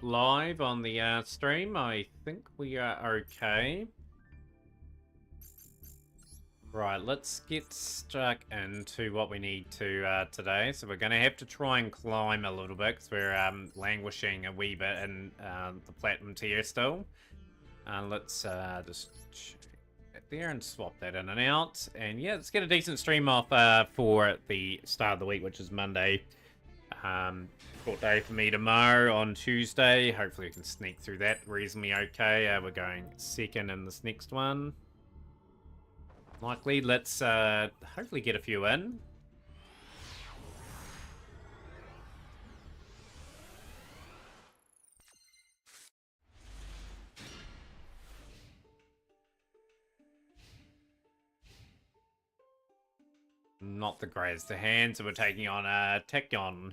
Live on the stream. I think we are okay. Right, let's get stuck into what we need to today. So we're going to have to try and climb a little bit because we're languishing a wee bit in the platinum tier still. Let's just check it there and swap that in and out. And yeah, let's get a decent stream off for the start of the week, which is Monday. Short day for me tomorrow on Tuesday. Hopefully we can sneak through that reasonably okay. We're going second in this next one. Likely. Let's hopefully get a few in. Not the greatest of hands, so we're taking on Tekion.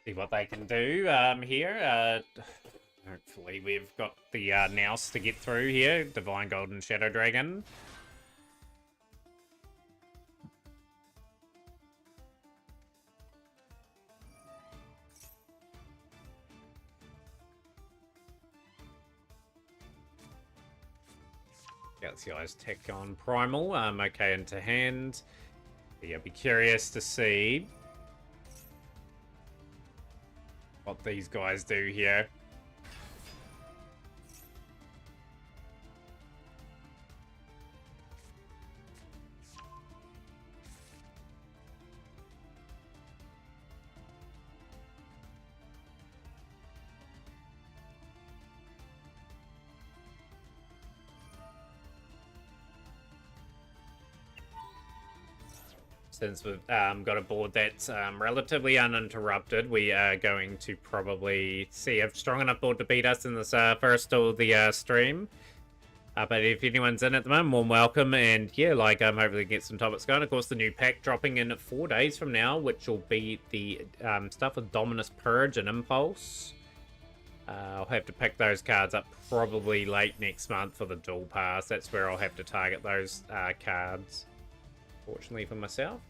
See what they can do here. Hopefully we've got the Nouse to get through here. Divine Golden Shadow Dragon. Galaxy Eyes Tekion Primal. Okay into hand. Yeah, be curious to see what these guys do here. Since we've got a board that's relatively uninterrupted, we are going to probably see a strong enough board to beat us in this first of the stream. But if anyone's in at the moment, warm welcome. And yeah, like hopefully get some topics going. Of course, the new pack dropping in 4 days from now, which will be the stuff with Dominus Purge and Impulse. I'll have to pick those cards up probably late next month for the dual pass. That's where I'll have to target those cards. Fortunately for myself.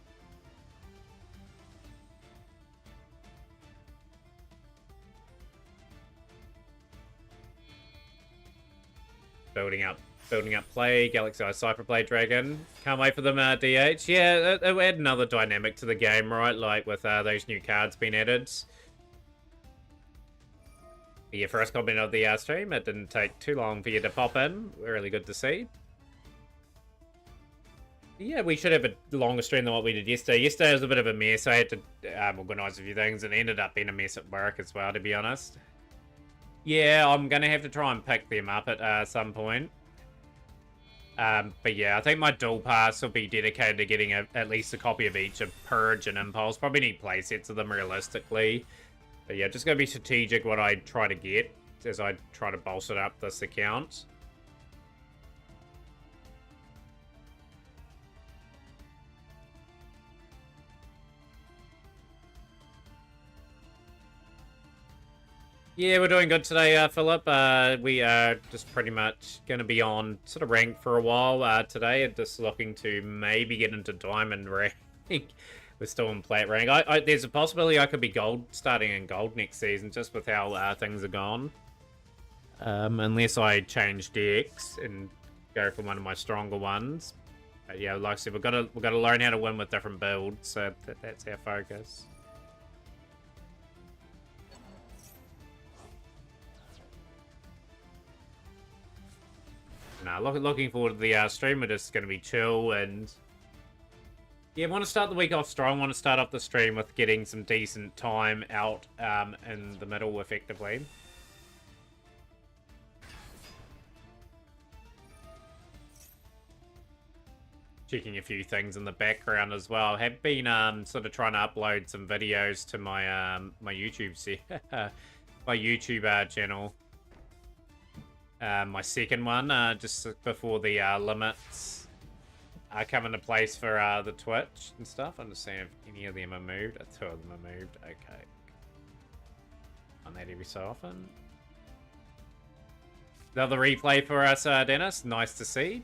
Building up play, Galaxy Eye Cypher Play Dragon. Can't wait for them DH. Yeah, it'll add another dynamic to the game, right? Like with those new cards being added. Your first comment of the stream, it didn't take too long for you to pop in. Really good to see. Yeah, we should have a longer stream than what we did yesterday. Yesterday was a bit of a mess. I had to organise a few things and it ended up being a mess at work as well, to be honest. Yeah, I'm going to have to try and pick them up at some point. But yeah, I think my dual pass will be dedicated to getting at least a copy of each of Purge and Impulse. Probably need playsets of them realistically. But yeah, just going to be strategic what I try to get as I try to bolster up this account. Yeah, we're doing good today, Philip. We are just pretty much going to be on sort of rank for a while today, and just looking to maybe get into diamond rank. We're still in plat rank. There's a possibility I could be gold, starting in gold next season, just with how things are gone. Unless I change decks and go for one of my stronger ones. But yeah, like I said, we've got to learn how to win with different builds, so that's our focus. Nah, looking forward to the stream. We're just going to be chill and... Yeah, want to start the week off strong. Want to start off the stream with getting some decent time out in the middle, effectively. Checking a few things in the background as well. Have been sort of trying to upload some videos to my my YouTube my YouTube channel. My second one, just before the limits come into place for the Twitch and stuff. I'm just seeing if any of them are moved. 2 of them are moved. Okay. On that every so often. Another replay for us, Dennis. Nice to see.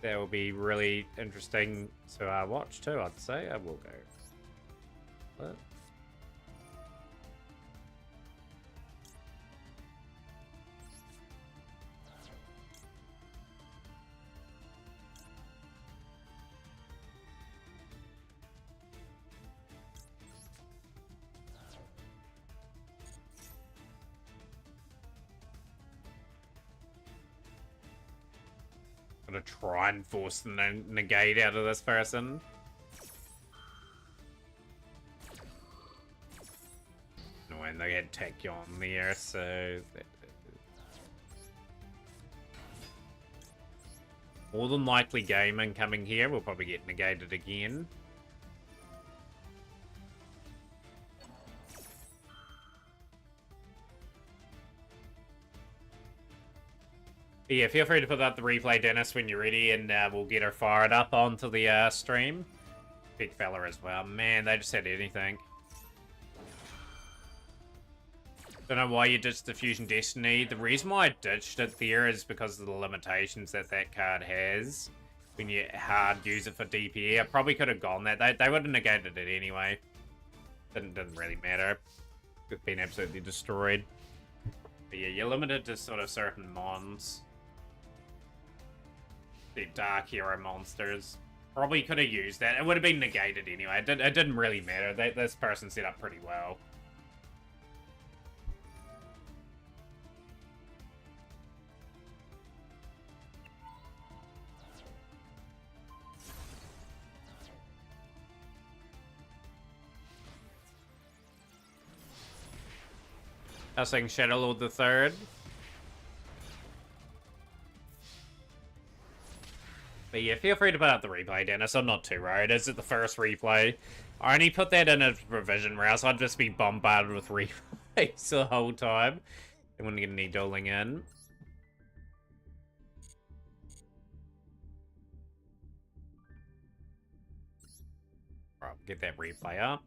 That will be really interesting to watch too, I'd say. I will go. What? Gonna try and force the negate out of this person. When they had Tachyon there, so more than likely gaming coming here. We'll probably get negated again. But yeah, feel free to put up the replay, Dennis, when you're ready, and we'll get her fired up onto the stream. Big fella as well. Man, they just had anything. Don't know why you ditched the Fusion Destiny. The reason why I ditched it there is because of the limitations that that card has when you hard use it for DPE. I probably could have gone that. They would have negated it anyway. Didn't really matter. It's been absolutely destroyed. But yeah, you're limited to sort of certain mons. The Dark Hero monsters. Probably could have used that. It would have been negated anyway. It didn't really matter. This person set up pretty well. I was saying Shadow Lord the Third. But yeah, feel free to put out the replay, Dennis. I'm not too worried. Is it the first replay? I only put that in as revision, or else I'd just be bombarded with replays the whole time. I wouldn't get any doling in. Right, get that replay up.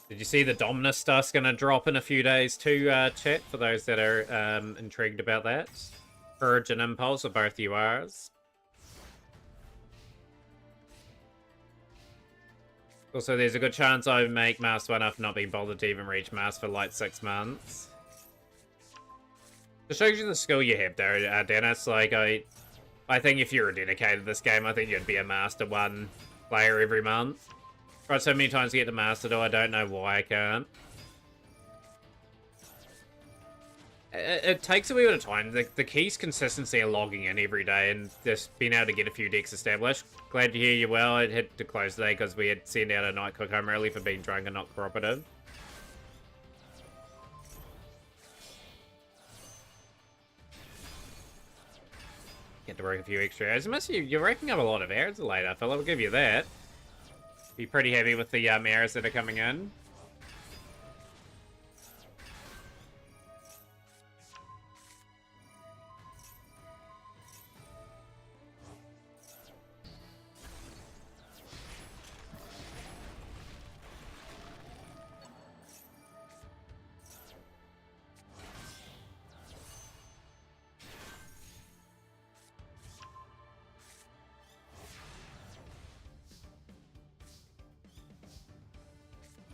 Did you see the Dominus stuff's gonna drop in a few days too, chat, for those that are intrigued about that? Purge and Impulse are both URs. Also, there's a good chance I make Master 1 after not being bothered to even reach Master for like 6 months. It shows you the skill you have there, Dennis. Like, I think if you're dedicated to this game, I think you'd be a Master 1 player every month. Tried so many times to get to Master, though I don't know why I can't. It takes a wee bit of time. The key's consistency of logging in every day and just being able to get a few decks established. Glad to hear you well. I had to close today because we had sent out a night cook home early for being drunk and not cooperative. Get to work a few extra hours. You're racking up a lot of hours later, Phil. I'll give you that. Be pretty heavy with the errors that are coming in.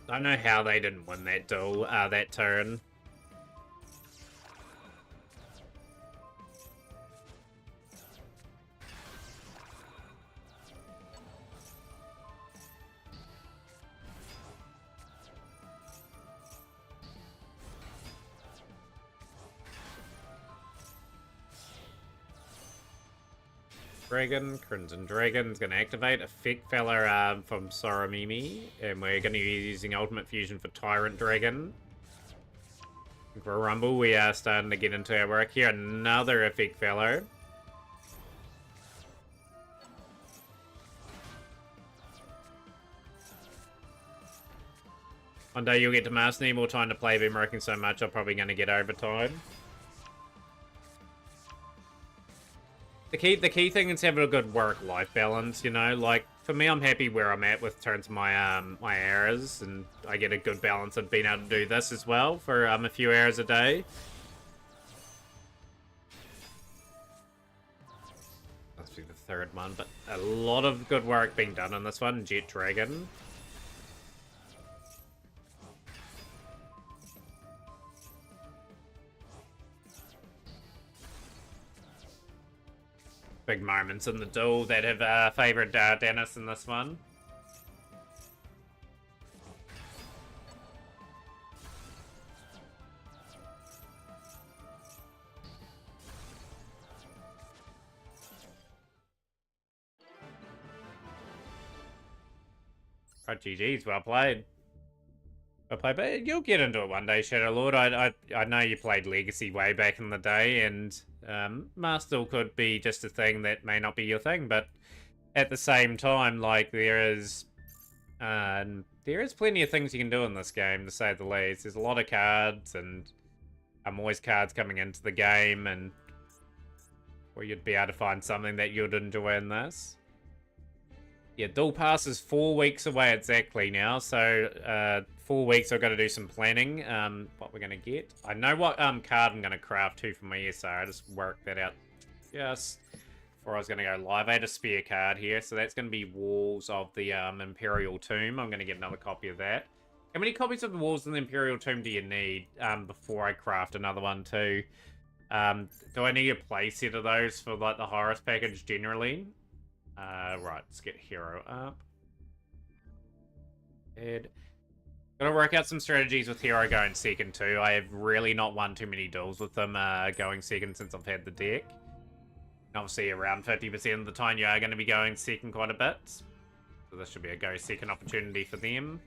I don't know how they didn't win that duel, that turn. Dragon, Crimson Dragon's going to activate a Fake Fella from Soramimi, and we're going to be using Ultimate Fusion for Tyrant Dragon. For Rumble, we are starting to get into our work here. Another Effect Fellow. One day you'll get to master, need more time to play, been working so much, I'm probably going to get overtime. The key thing is having a good work-life balance, you know? Like, for me, I'm happy where I'm at with terms of my, my hours, and I get a good balance of being able to do this as well for, a few hours a day. Must be the third one, but a lot of good work being done on this one. Jet Dragon. Big moments in the duel that have favoured Dennis in this one. Oh, GG's, well played. Well played, but you'll get into it one day, Shadow Lord. I know you played Legacy way back in the day, and Master could be just a thing that may not be your thing, but at the same time, like, there is plenty of things you can do in this game, to say the least. There's a lot of cards, and always cards coming into the game, and where you'd be able to find something that you'd enjoy in this. Yeah, Duel Pass is 4 weeks away exactly now, so 4 weeks I've got to do some planning, what we're going to get. I know what card I'm going to craft too for my ESR. I just worked that out just before I was going to go live. I had a spare card here, so that's going to be Walls of the Imperial Tomb. I'm going to get another copy of that. How many copies of the Walls of the Imperial Tomb do you need before I craft another one too? Do I need a playset of those for like the Horus package generally? Right, let's get Hero up. And gotta work out some strategies with Hero going second too. I have really not won too many duels with them going second since I've had the deck. And obviously around 50% of the time you are going to be going second quite a bit. So this should be a go second opportunity for them.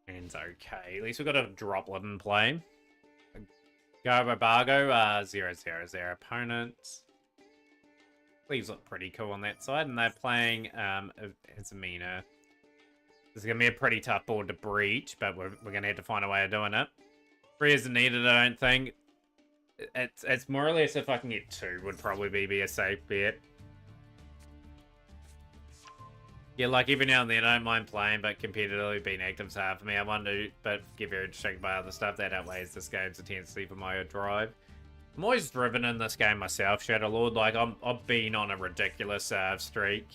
And okay, at least we've got a droplet in play. Go Bargo, 0-0-0 opponents. Leaves look pretty cool on that side, and they're playing Azamina. This is going to be a pretty tough board to breach, but we're going to have to find a way of doing it. 3 isn't needed, I don't think. It's more or less if I can get 2 would probably be a safe bet. Yeah, like every now and then I don't mind playing, but competitively being active's hard for me. I want to, but get very distracted by other stuff. That outweighs this game's intensity for my drive. I'm always driven in this game myself, Shadow Lord. Like, I've been on a ridiculous streak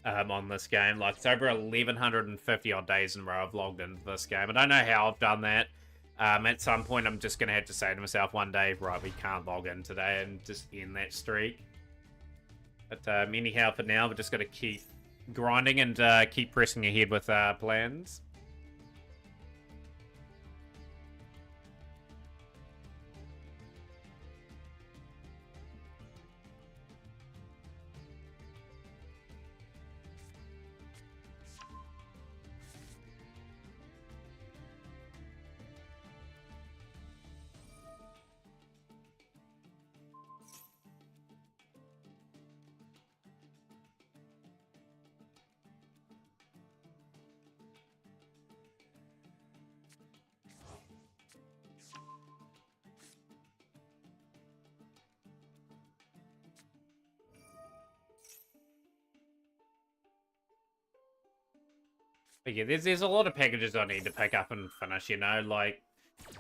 on this game. Like, it's over 1,150 odd days in a row I've logged into this game. I don't know how I've done that. At some point, I'm just going to have to say to myself one day, right, we can't log in today and just end that streak. But anyhow, for now, we're just going to keep grinding and keep pressing ahead with our plans. But yeah, there's a lot of packages I need to pick up and finish, you know, like,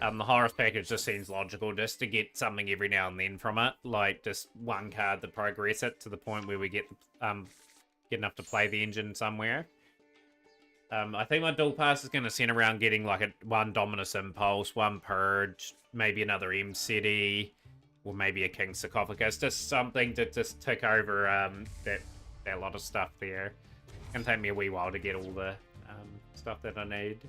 the Horus package just seems logical just to get something every now and then from it, like, just one card to progress it to the point where we get enough to play the engine somewhere. I think my Duel Pass is going to center around getting, like, one Dominus Impulse, one Purge, maybe another M-City, or maybe a King Sarcophagus, just something to just tick over that lot of stuff there. It's going to take me a wee while to get all the stuff that I need.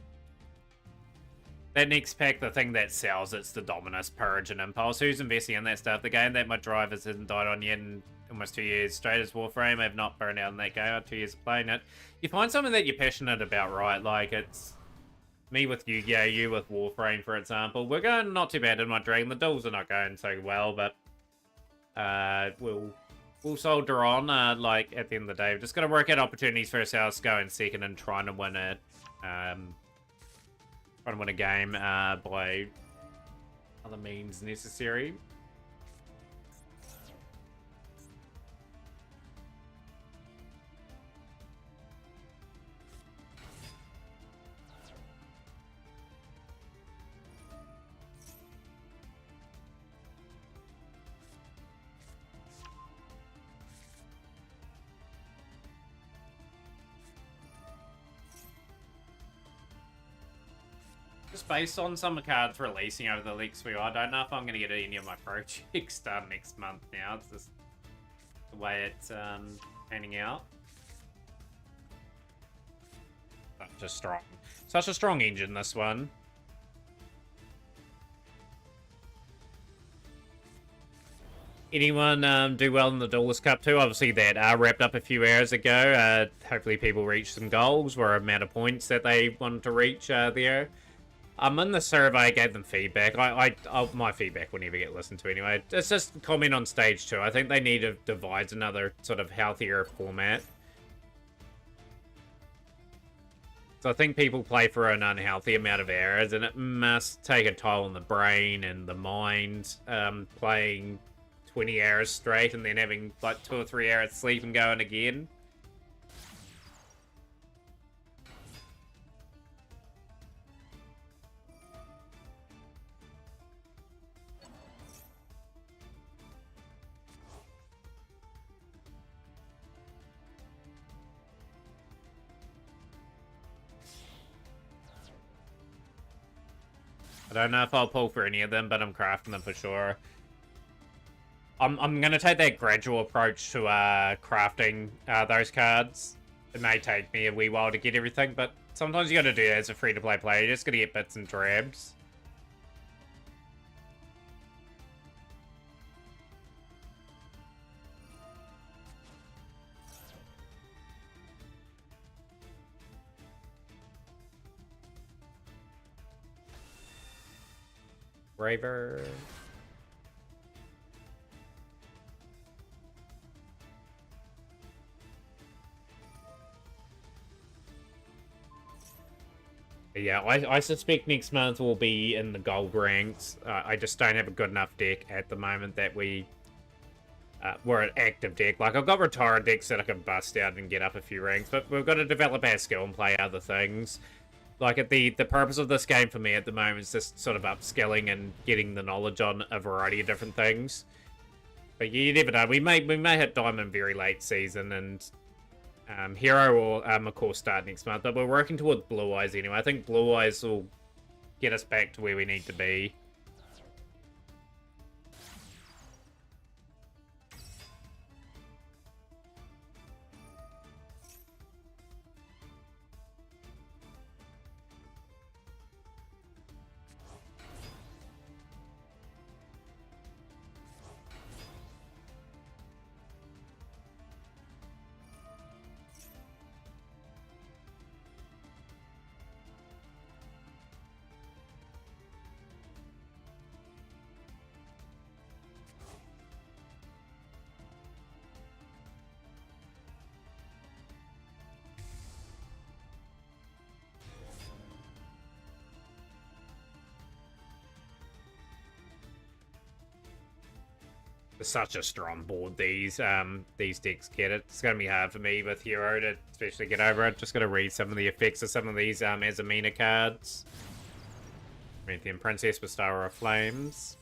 That next pack, the thing that sells, it's the Dominus, Purge, and Impulse. Who's investing in that stuff? The game that my drivers hasn't died on yet, and almost 2 years straight as Warframe. I've not burned out in that game. 2 years of playing it. You find something that you're passionate about, right? Like, it's me with Yu-Gi-Oh, you with Warframe, for example. We're going not too bad in my Dragon. The duels are not going so well, but we'll soldier on. Like, at the end of the day, we're just going to work out opportunities for ourselves, going second and trying to win it. Trying to win a game by other means necessary. Just based on some cards releasing over the leaks I don't know if I'm going to get any of my projects done next month now. It's just the way it's panning out. Such a strong engine, this one. Anyone do well in the Duelist Cup too? Obviously that wrapped up a few hours ago. Hopefully people reach some goals or amount of points that they wanted to reach there. In the survey, I gave them feedback. My feedback will never get listened to anyway. It's just comment on stage 2. I think they need to devise another sort of healthier format. So I think people play for an unhealthy amount of hours, and it must take a toll on the brain and the mind, playing 20 hours straight and then having like 2 or 3 hours sleep and going again. I don't know if I'll pull for any of them, but I'm crafting them for sure. I'm going to take that gradual approach to crafting those cards. It may take me a wee while to get everything, but sometimes you got to do that as a free-to-play player. You're just going to get bits and drabs. Braver. Yeah, I suspect next month will be in the gold ranks. I just don't have a good enough deck at the moment that we're an active deck. Like, I've got retired decks that I can bust out and get up a few ranks, but we've got to develop our skill and play other things. Like, the purpose of this game for me at the moment is just sort of upskilling and getting the knowledge on a variety of different things. But you never know. We may hit Diamond very late season, and Hero will, of course, start next month. But we're working towards Blue Eyes anyway. I think Blue Eyes will get us back to where we need to be. Such a strong board these decks get. It's going to be hard for me with Hero to especially get over it. Just going to read some of the effects of some of these Azamina cards. Promethean Princess with Star of Flames.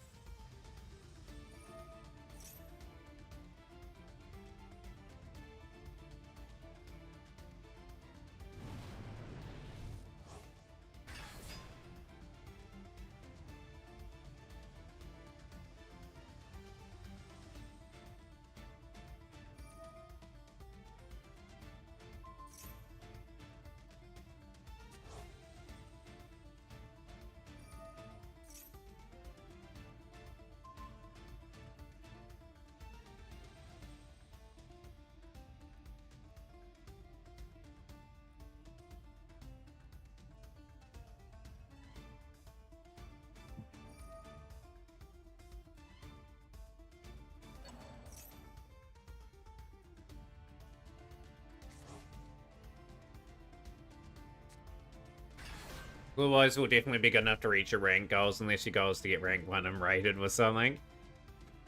Blue Eyes will definitely be good enough to reach your rank goals unless your goal is to get rank 1 and rated with something.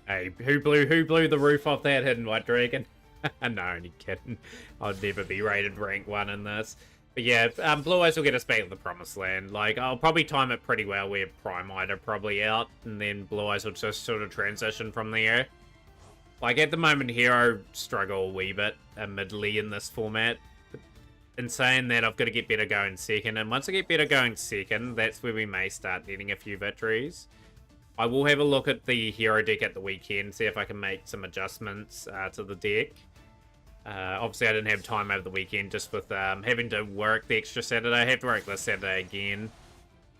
Hey, who blew the roof off that hidden white dragon? No, only kidding. I'd never be rated rank 1 in this. But yeah, Blue Eyes will get us back to the Promised Land. Like, I'll probably time it pretty well where Primite are probably out, and then Blue Eyes will just sort of transition from there. Like, at the moment, Hero struggle a wee bit, admittedly, in this format. In saying that, I've got to get better going second, and once I get better going second, that's where we may start getting a few victories. I will have a look at the Hero deck at the weekend, see if I can make some adjustments to the deck. Obviously, I didn't have time over the weekend just with having to work the extra Saturday. I have to work this Saturday again.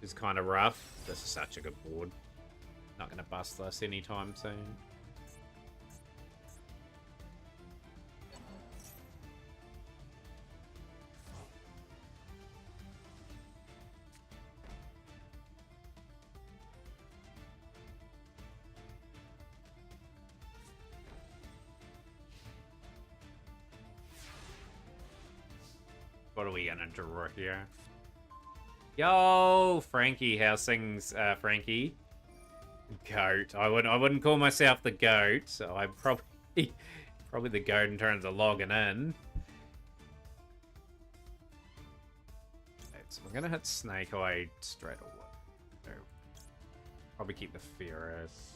It's kind of rough. This is such a good board. Not going to bust this anytime soon. What are we gonna draw here? Yo, Frankie, how's things, Frankie? Goat. I wouldn't call myself the goat, so I'm probably the goat in terms of logging in. Okay, so we're gonna hit Snake Eye straight away. Probably keep the Ferris.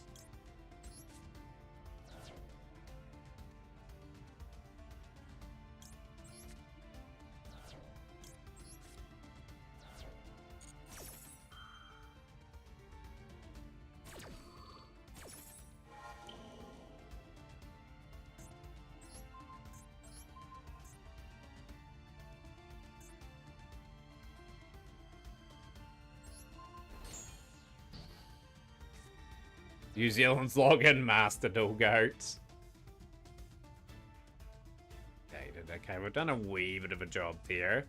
New Zealand's login master dual goats. Okay, we've done a wee bit of a job there.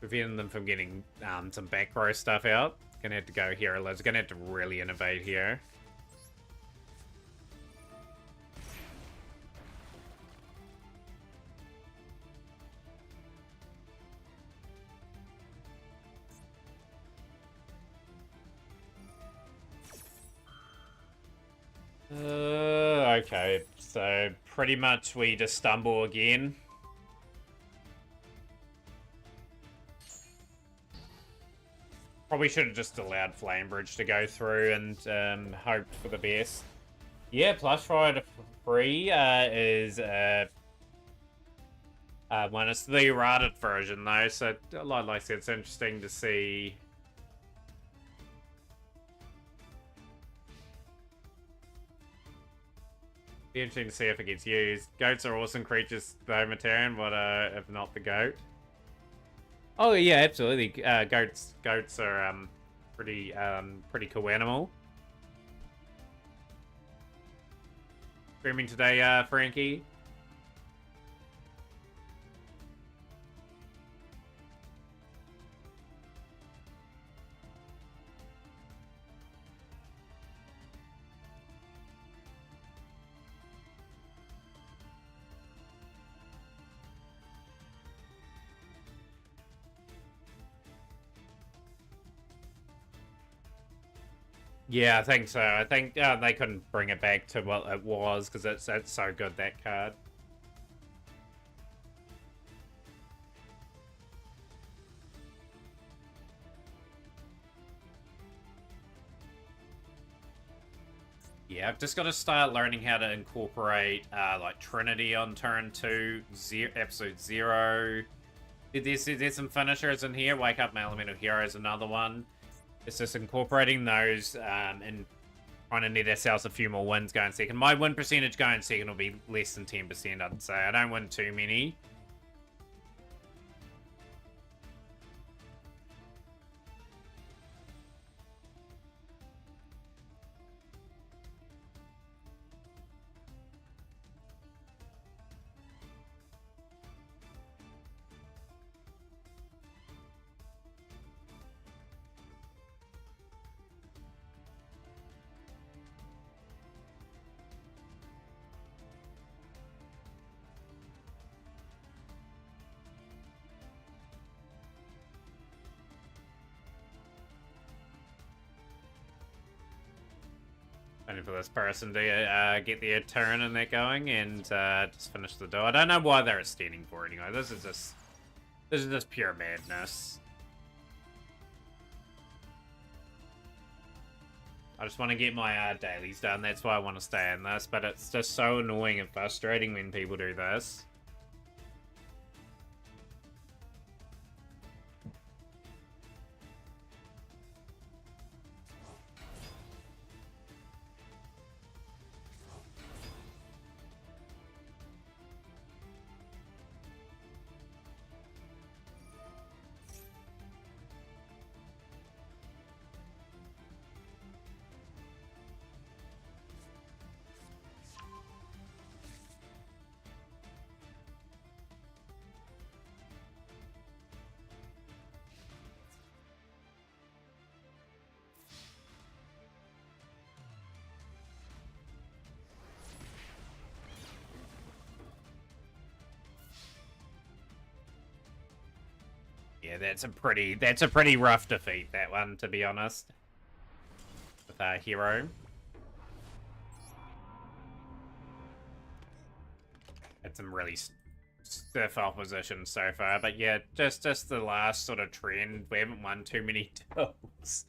Preventing them from getting some back row stuff out. Gonna have to go here. Let's gonna have to really innovate here. Okay, so pretty much we just stumble again. Probably should have just allowed Flamebridge to go through and hoped for the best. Yeah, Plush Rider free is when it's the errated version though, so like I said, it's interesting to see. Be interesting to see if it gets used. Goats are awesome creatures though, Materian, but if not the goat. Oh yeah, absolutely. Goats are pretty cool animal. Streaming today, Frankie. Yeah, I think so. I think they couldn't bring it back to what it was because it's so good, that card. Yeah, I've just got to start learning how to incorporate like Trinity on turn 2, episode 0. There's some finishers in here. Wake Up My Elemental Hero is another one. It's just incorporating those and trying to net ourselves a few more wins going second. My win percentage going second will be less than 10%, I'd say. I don't win too many. Waiting for this person to get their turn and they're going and just finish the door. I don't know why they're extending for anyway. This is just pure madness. I just want to get my dailies done. That's why I want to stay in this. But it's just so annoying and frustrating when people do this. Yeah, that's a pretty rough defeat, that one, to be honest. With our hero. Had some really stiff opposition so far, but yeah, just the last sort of trend. We haven't won too many duels.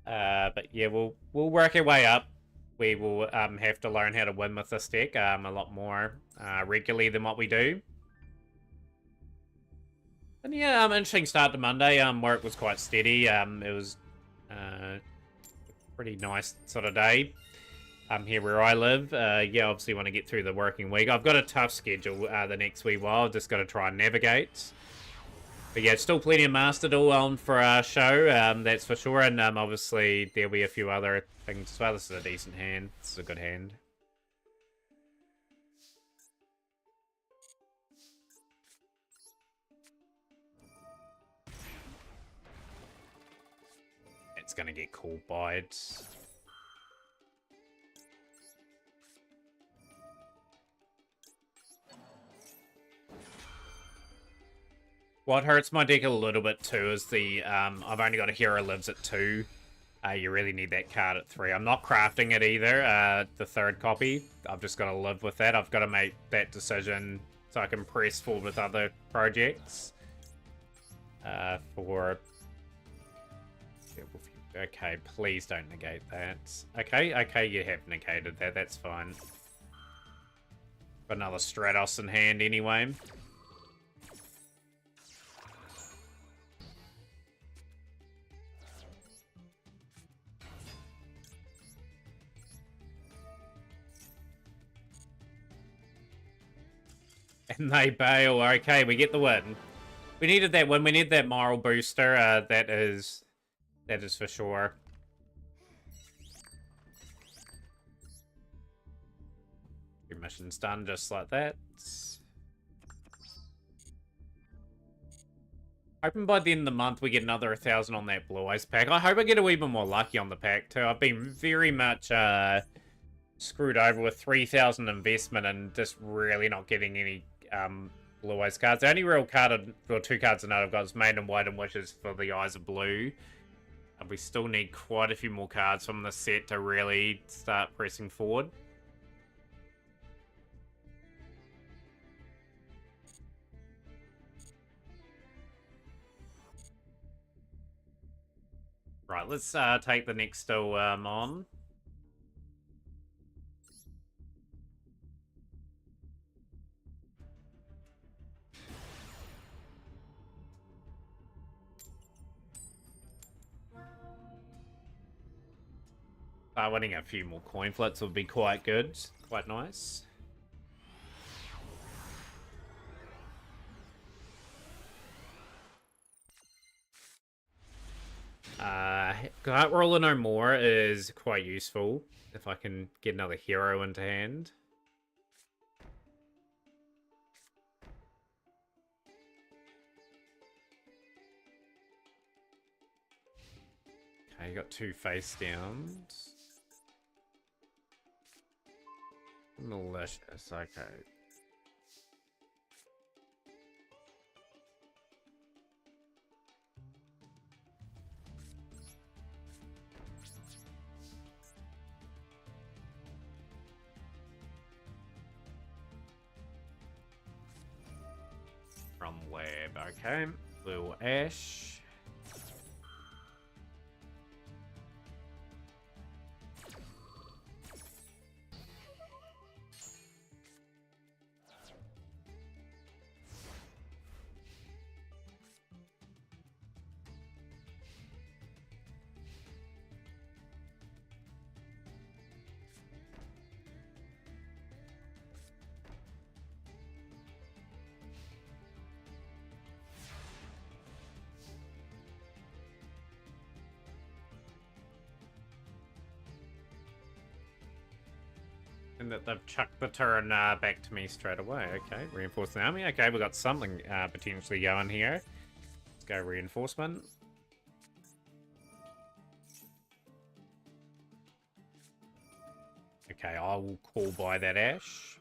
But yeah, we'll work our way up. We will have to learn how to win with this deck a lot more regularly than what we do. And yeah, interesting start to Monday. Work was quite steady. It was a pretty nice sort of day. Here where I live. Yeah, obviously want to get through the working week. I've got a tough schedule the next wee while. I've just got to try and navigate. But yeah, still plenty of Master Duel on for our show, that's for sure. And obviously there'll be a few other things as well. This is a decent hand. This is a good hand. It's going to get called by it. What hurts my deck a little bit too is the, I've only got a hero lives at 2. You really need that card at 3. I'm not crafting it either, the third copy. I've just got to live with that. I've got to make that decision so I can press forward with other projects. Okay, please don't negate that. Okay, you have negated that. That's fine. Got another Stratos in hand anyway. And they bail. Okay, we get the win. We needed that win. We need that moral booster. That is for sure. Your mission's done just like that. Hoping by the end of the month we get another 1,000 on that Blue Eyes pack. I hope I get a wee bit more lucky on the pack too. I've been very much screwed over with 3,000 investment and just really not getting any Blue Eyes cards. The only real card, or 2 cards I know I've got is Maiden White and Wishes for the Eyes of Blue. And we still need quite a few more cards from the set to really start pressing forward. Right, let's take the next still on. Winning a few more coin flips would be quite good. Quite nice. Gut Roller No More is quite useful if I can get another hero into hand. Okay, you got 2 face downs. Malicious, okay. from lab. Okay. Blue Ash. And that they've chucked the turn back to me straight away. Okay, reinforce the army. Okay, we got something potentially going here. Let's go reinforcement. Okay, I will call by that Ash.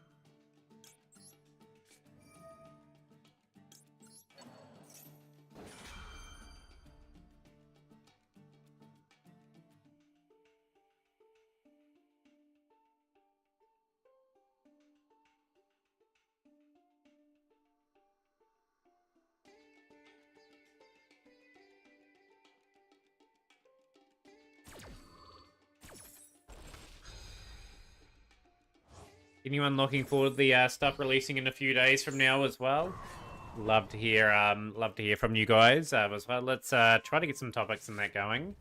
Anyone looking forward to the stuff releasing in a few days from now as well? Love to hear from you guys as well. Let's try to get some topics in that going.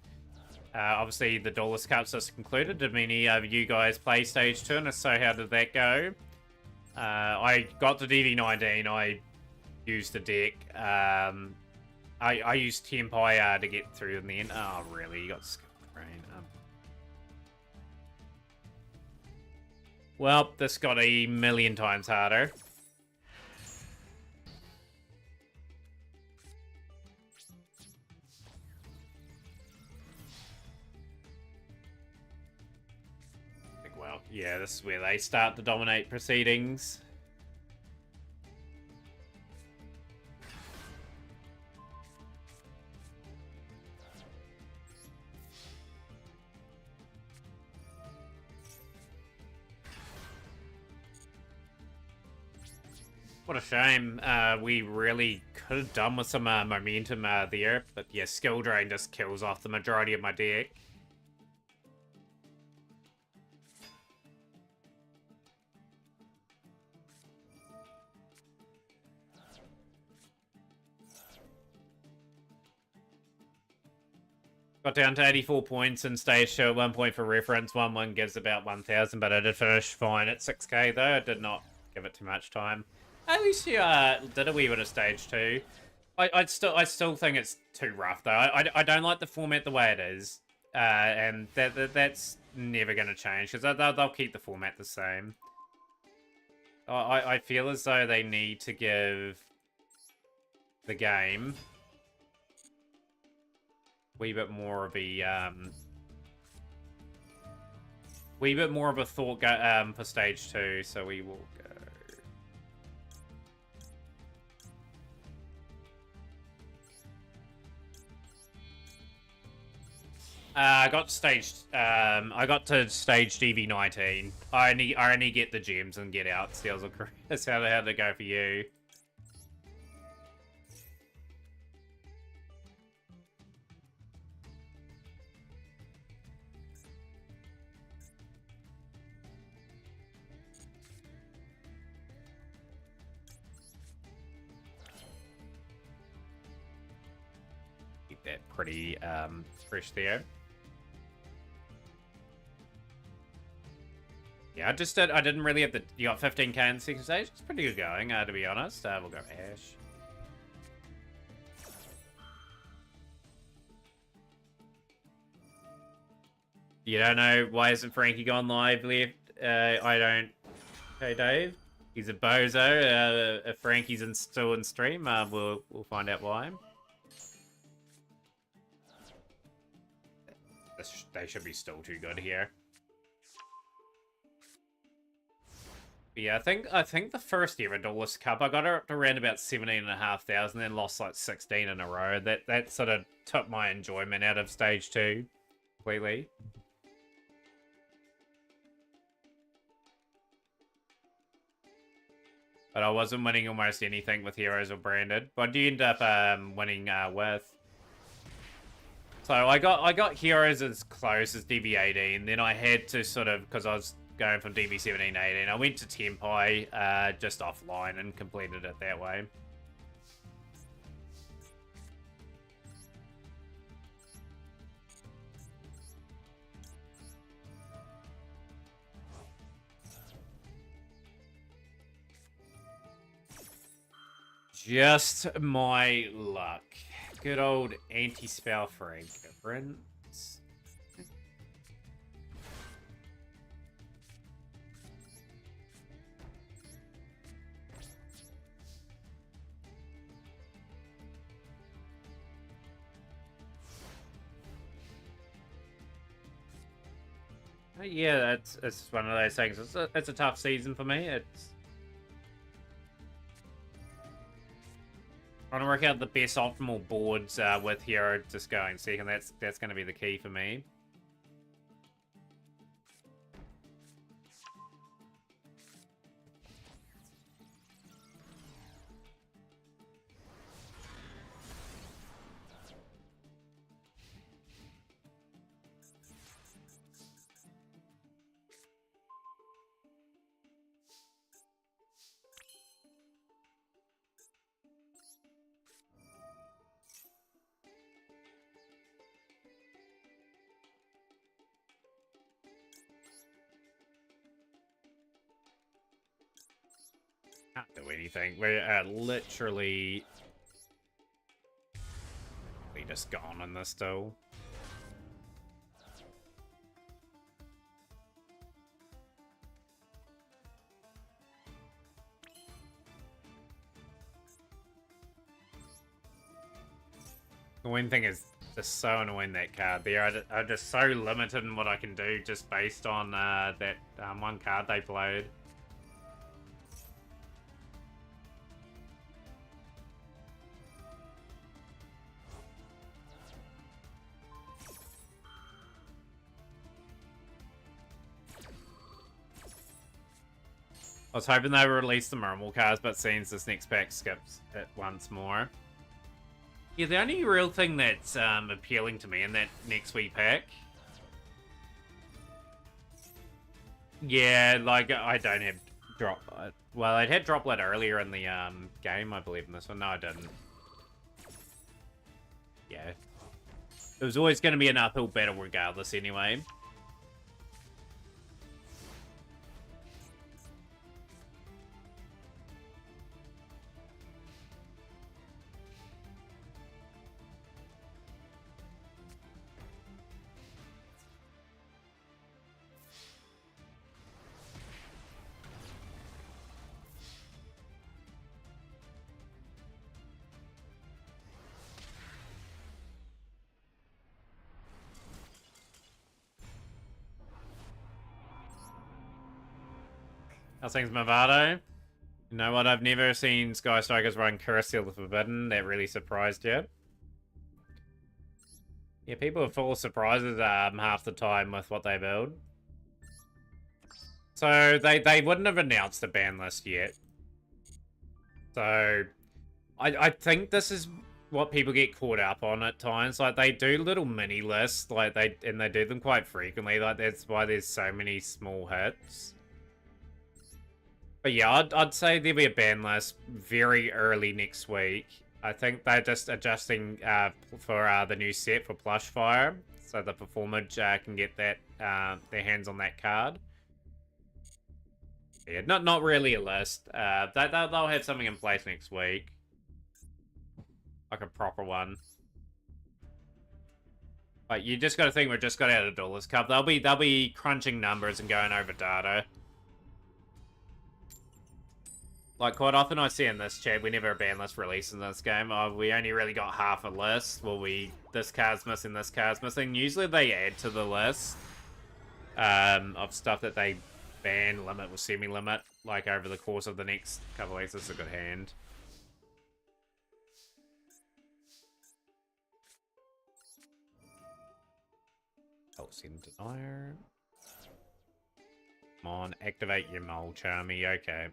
Obviously, the Duelist Cup's just concluded. Did many of you guys play Stage 2? And if so, how did that go? I got to DD19. I used the deck. I used Tempire to get through in the end. Oh, really? You got Skullbrain. Well, this got a million times harder. Well, yeah, this is where they start to dominate proceedings. What a shame. We really could have done with some momentum there. But yeah, Skill Drain just kills off the majority of my deck. Got down to 84 points in stage 2 at 1 point for reference. 1-1 gives about 1,000, but I did finish fine at 6k though. I did not give it too much time. At least you did a wee bit of stage 2. I still think it's too rough though. I don't like the format the way it is, and that's never going to change because they'll keep the format the same. I feel as though they need to give the game a wee bit more of a thought for stage 2. So we will go. I got to stage DV19. I only get the gems and get out. Steals That's how they go for you. Keep that pretty fresh there. Yeah, I didn't really have you got 15k in the second stage. It's pretty good going, to be honest. We'll go Ash. You don't know why isn't Frankie gone live left? I don't. Okay, Dave. He's a bozo. If Frankie's still in stream, we'll find out why. They should be still too good here. Yeah, I think the first ever Duelist Cup, I got it around about 17,500, then lost like 16 in a row. That sort of took my enjoyment out of stage 2 completely. But I wasn't winning almost anything with heroes or branded. What do you end up winning with? So I got heroes as close as DB18, then I had to sort of, because I was going from DB17, 18, I went to Tenpai just offline and completed it that way. Just my luck. Good old anti-spell fragrance. Yeah, it's one of those things. It's a tough season for me. It's trying to work out the best optimal boards with hero just going second. That's going to be the key for me. Can't do anything. We're literally just gone in this still. The one thing is just so annoying, that card there. I'm just so limited in what I can do just based on that one card they played. I was hoping they would release the normal cards, but seems this next pack skips it once more. Yeah, the only real thing that's appealing to me in that next week pack... Yeah, like, I don't have drop... Well, I'd had Droplet earlier in the game, I believe, in this one. No, I didn't. Yeah. It was always going to be an uphill battle regardless anyway. How's things, Movado? You know what? I've never seen Sky Strikers run Curse of the Forbidden. That really surprised you. Yeah, people are full of surprises half the time with what they build. So they wouldn't have announced the ban list yet. So I think this is what people get caught up on at times. Like, they do little mini lists, like they do them quite frequently. Like, that's why there's so many small hits. But yeah, I'd say there'll be a ban list very early next week. I think they're just adjusting for the new set for Plushfire, so the Performage can get that their hands on that card. Yeah, not really a list. They'll have something in place next week, like a proper one. But you just got to think, we just got out of Duelist Cup. They'll be crunching numbers and going over data. Like, quite often I see in this chat, we never a ban list release in this game. Oh, we only really got half a list. Well, this card's missing, this card's missing. Usually they add to the list of stuff that they ban, limit, or semi-limit, like, over the course of the next couple of weeks. This is a good hand. Oh, send Denier. Come on, activate your Mole Charmy. Okay.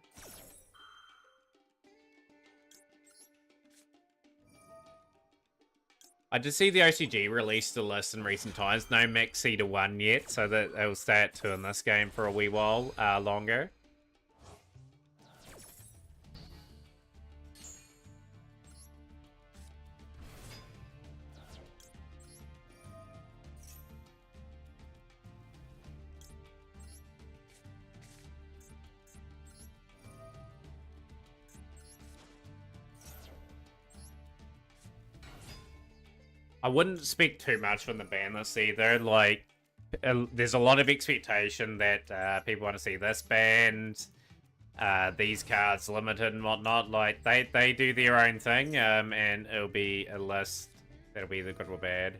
I just see the OCG released a list in recent times. No Maxi to 1 yet, so that it'll stay at 2 in this game for a wee while longer. I wouldn't expect too much from the ban list either. Like, there's a lot of expectation that people want to see this banned, these cards limited and whatnot. Like, they do their own thing, and it'll be a list that'll be the good or bad.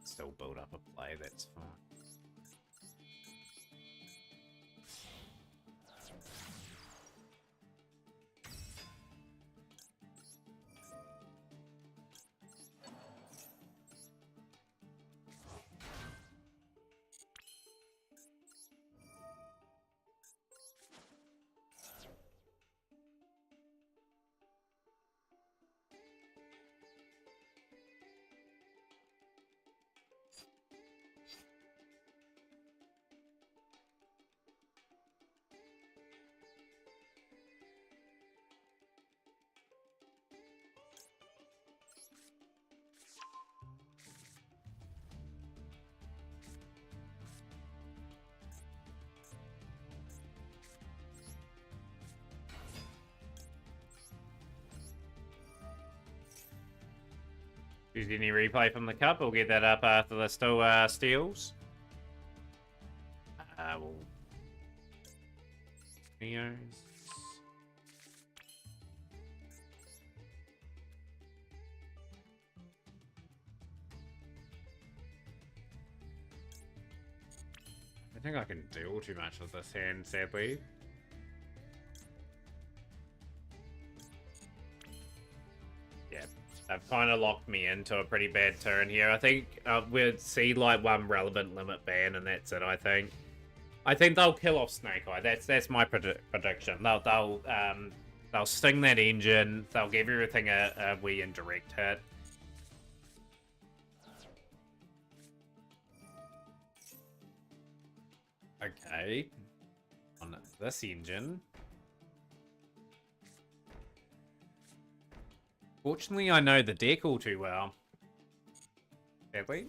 Still build up a play, that's fine. Choose any replay from the cup. We'll get that up after the still steals. We'll... Neos. I think I can deal too much with this hand, sadly. Yeah, they've kind of locked me into a pretty bad turn here. I think we'll see like one relevant limit ban, and that's it. I think they'll kill off Snake Eye. That's my prediction. They'll sting that engine. They'll give everything a wee indirect hit. Okay, on this engine. Fortunately, I know the deck all too well. Sadly.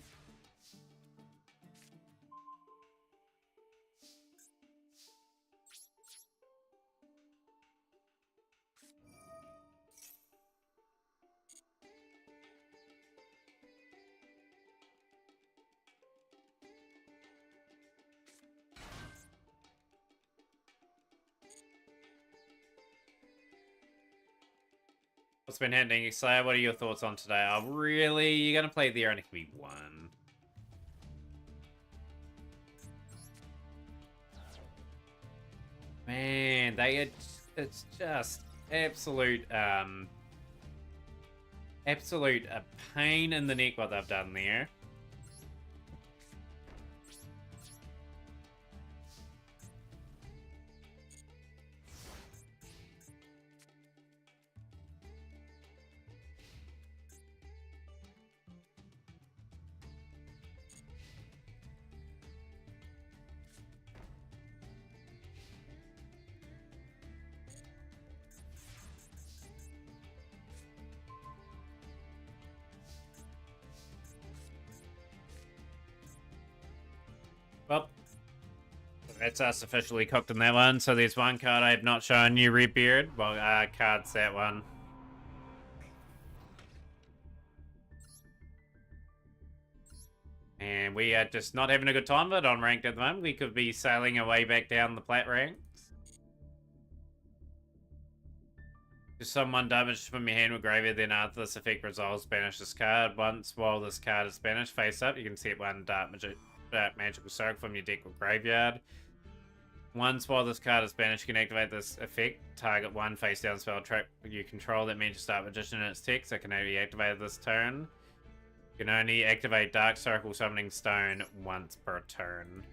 What's been happening, Slayer? What are your thoughts on today? Oh, really? You're gonna play there and it can be one. Man, it's just absolute absolute a pain in the neck what they've done there. Well, that's us officially cooked in that one. So there's one card I have not shown you, Redbeard. Well, cards that one. And we are just not having a good time of it on ranked at the moment. We could be sailing away back down the plat ranks. If someone damaged from your hand with graveyard, then after this effect resolves, banish this card. Once while this card is banished, face up, you can set one dark magical circle from your deck or graveyard. Once while this card is banished, you can activate this effect. Target one face down spell trap you control that means you start Magician in its text. It can only be activated this turn. You can only activate Dark Circle Summoning Stone once per turn.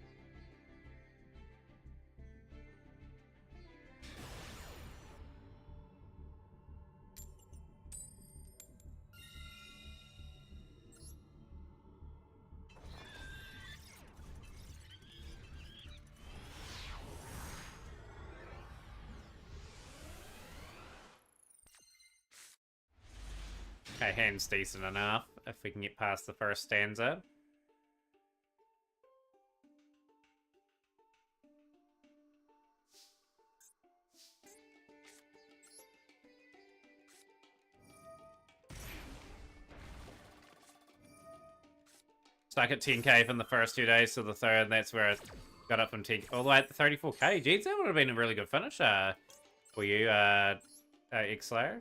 Okay, hand's decent enough if we can get past the first stanza. Stuck at 10k from the first 2 days to the third, that's where I got up from 10 all the way at the 34k. Jeez, that would have been a really good finish for you, X-Slayer.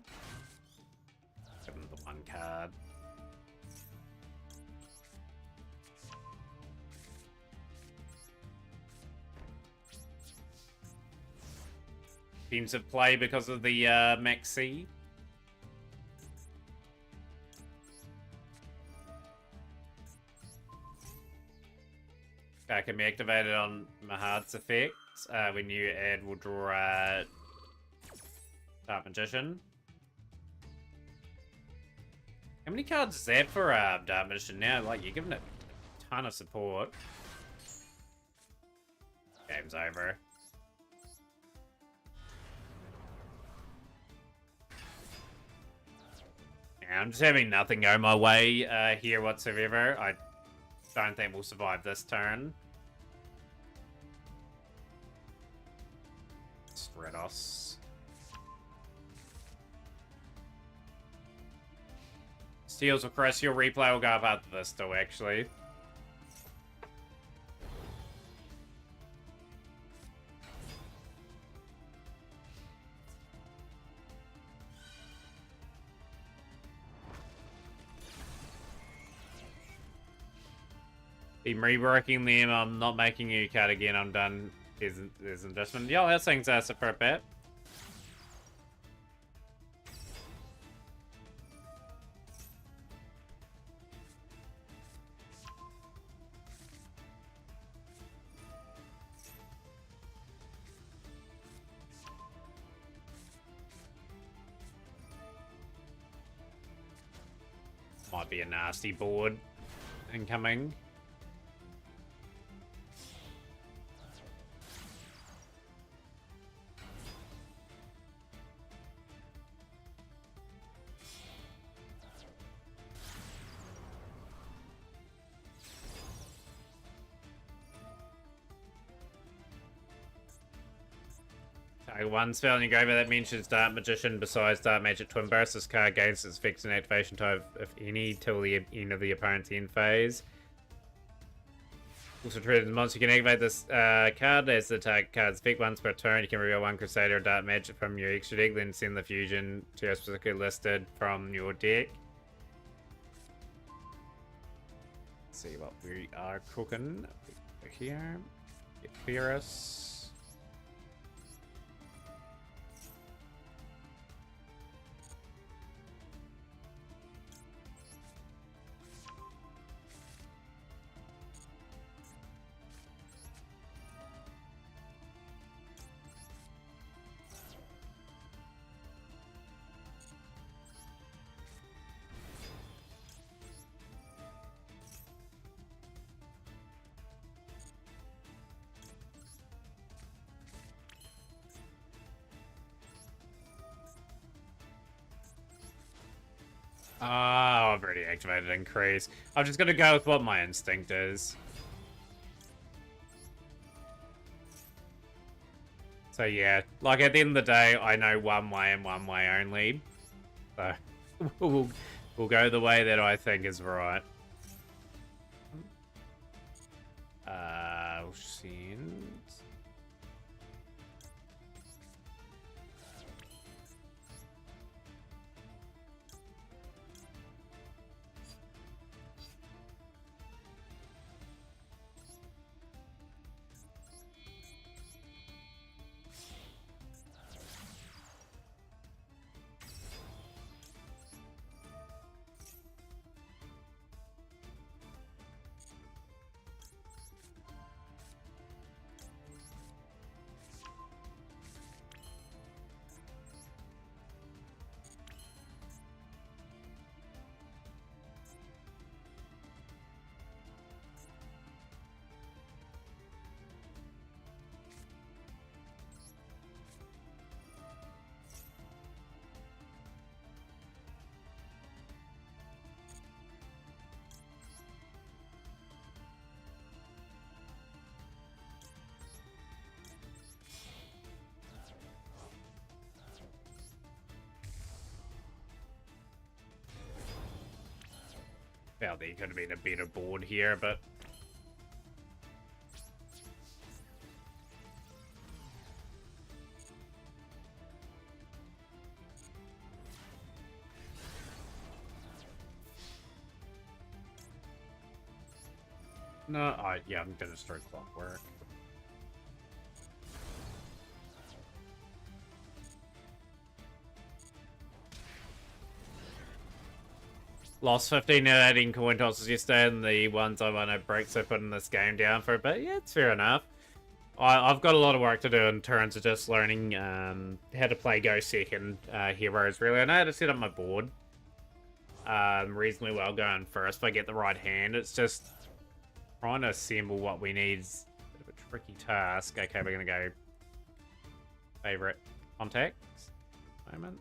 Give him the one card. Defensive play because of the Maxi. Can be activated on Mahad's effect. When you add, we'll draw Dark Magician. How many cards is that for Dark Magician now? Like, you're giving it a ton of support. Game's over. Yeah, I'm just having nothing go my way here whatsoever. I don't think we'll survive this turn. Stratos. Steals will crush your replay will go up after this though, actually. Been reworking them. I'm not making you cut again. I'm done. There's an adjustment. Yo, that thing's super bad. Might be a nasty board incoming. One spell in your graveyard that mentions Dark Magician besides Dark Magic Twin Burst. This card gains its fixed and activation type, if any, till the end of the opponent's end phase. Also treated as a monster, you can activate this card as the target card's effect once per turn. You can reveal one Crusader or Dark Magic from your extra deck, then send the fusion to your specifically listed from your deck. Let's see what we are cooking here. Get Ferris. Oh, I've already activated Increase. I'm just gonna go with what my instinct is. So yeah, like at the end of the day, I know one way and one way only. So we'll go the way that I think is right. Send. felt there could have been a better board here, but... No, yeah, I'm gonna start Clockwork. Lost 15 out of 18 coin tosses yesterday, and the ones I won at breaks I put in this game down for a bit. Yeah, it's fair enough. I've got a lot of work to do in terms of just learning how to play Go Second heroes, really. I know how to set up my board reasonably well going first if I get the right hand. It's just trying to assemble what we need is a bit of a tricky task. Okay, we're going to go favorite contacts. Moment.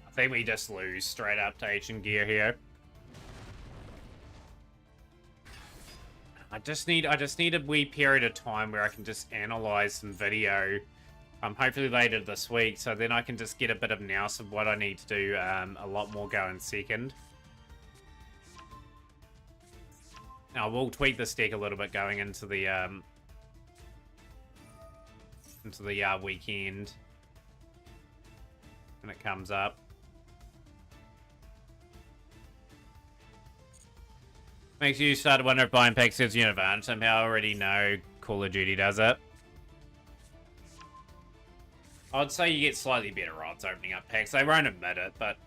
I think we just lose straight up to Ancient Gear here. I just need a wee period of time where I can just analyze some video. Hopefully later this week, so then I can just get a bit of nous of what I need to do. A lot more going second. Now we'll tweak this deck a little bit going into the weekend when it comes up. Makes you start to wonder if buying packs gives you an advantage. Somehow I already know Call of Duty does it. I'd say you get slightly better odds opening up packs. They won't admit it, but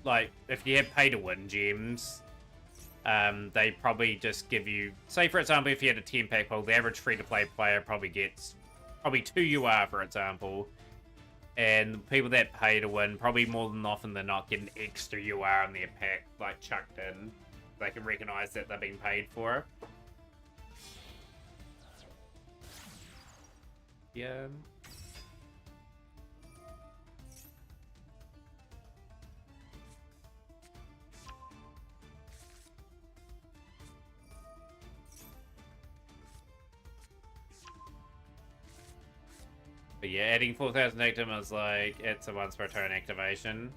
like if you have pay-to-win gems, they probably just give you... Say, for example, if you had a 10-pack pool, the average free-to-play player probably gets 2 UR, for example. And people that pay to win, probably more than often than not, get an extra UR in their pack, like, chucked in. They can recognize that they're being paid for. Yeah. But yeah, adding 4,000 Actum is like, it's a once per turn activation.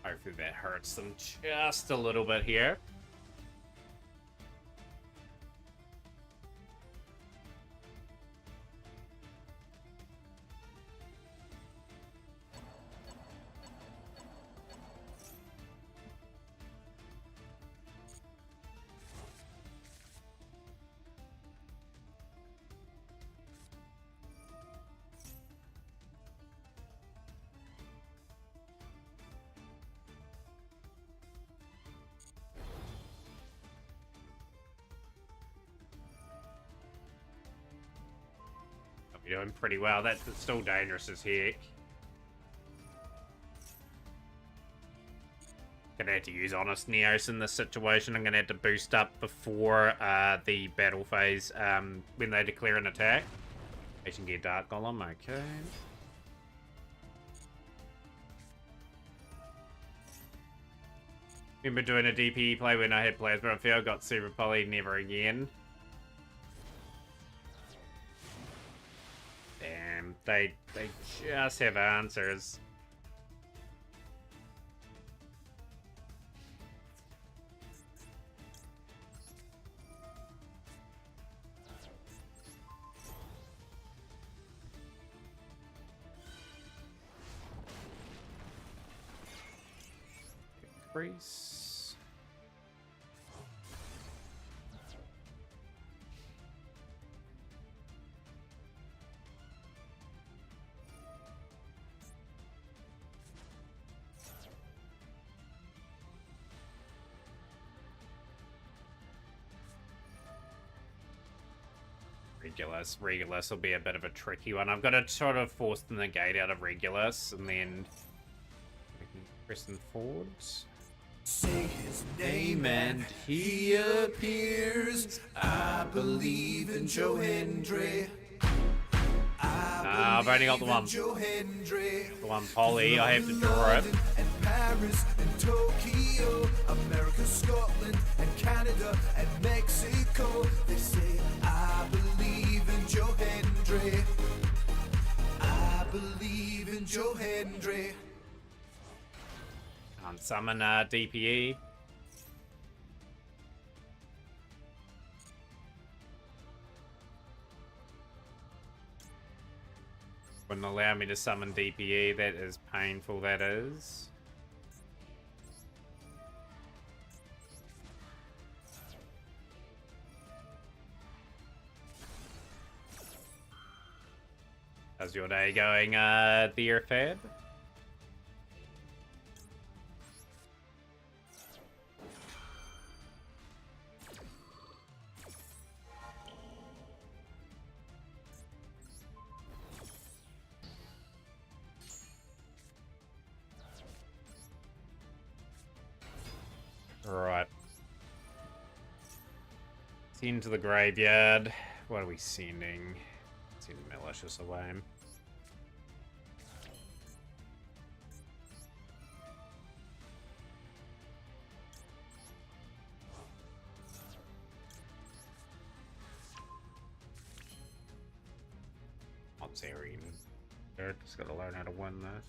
Hopefully that hurts them just a little bit here. We're doing pretty well. That's still dangerous as heck. Gonna have to use Honest Neos in this situation. I'm gonna have to boost up before the battle phase when they declare an attack. Ancient Gear Dark Golem, okay. Remember doing a DPE play when I had Plasma Field, got Super Poly, never again. Damn, they just have answers. Increase. Regulus will be a bit of a tricky one. I've got to sort of force the negate out of Regulus and then Preston forwards. Say his name and he appears. I believe in Joe Hendry. I've only got the one. The one poly. I have to draw it. And Paris and Tokyo, America, Scotland and Canada and Mexico. They say I believe in Joe Hendry. I believe in Joe Hendry. Can't summon DPE. Wouldn't allow me to summon DPE. That is painful, that is. How's your day going, dear Fab? Right. Send to the graveyard. What are we sending? Send Malicious away. Not Zareen. Just gotta learn how to win this.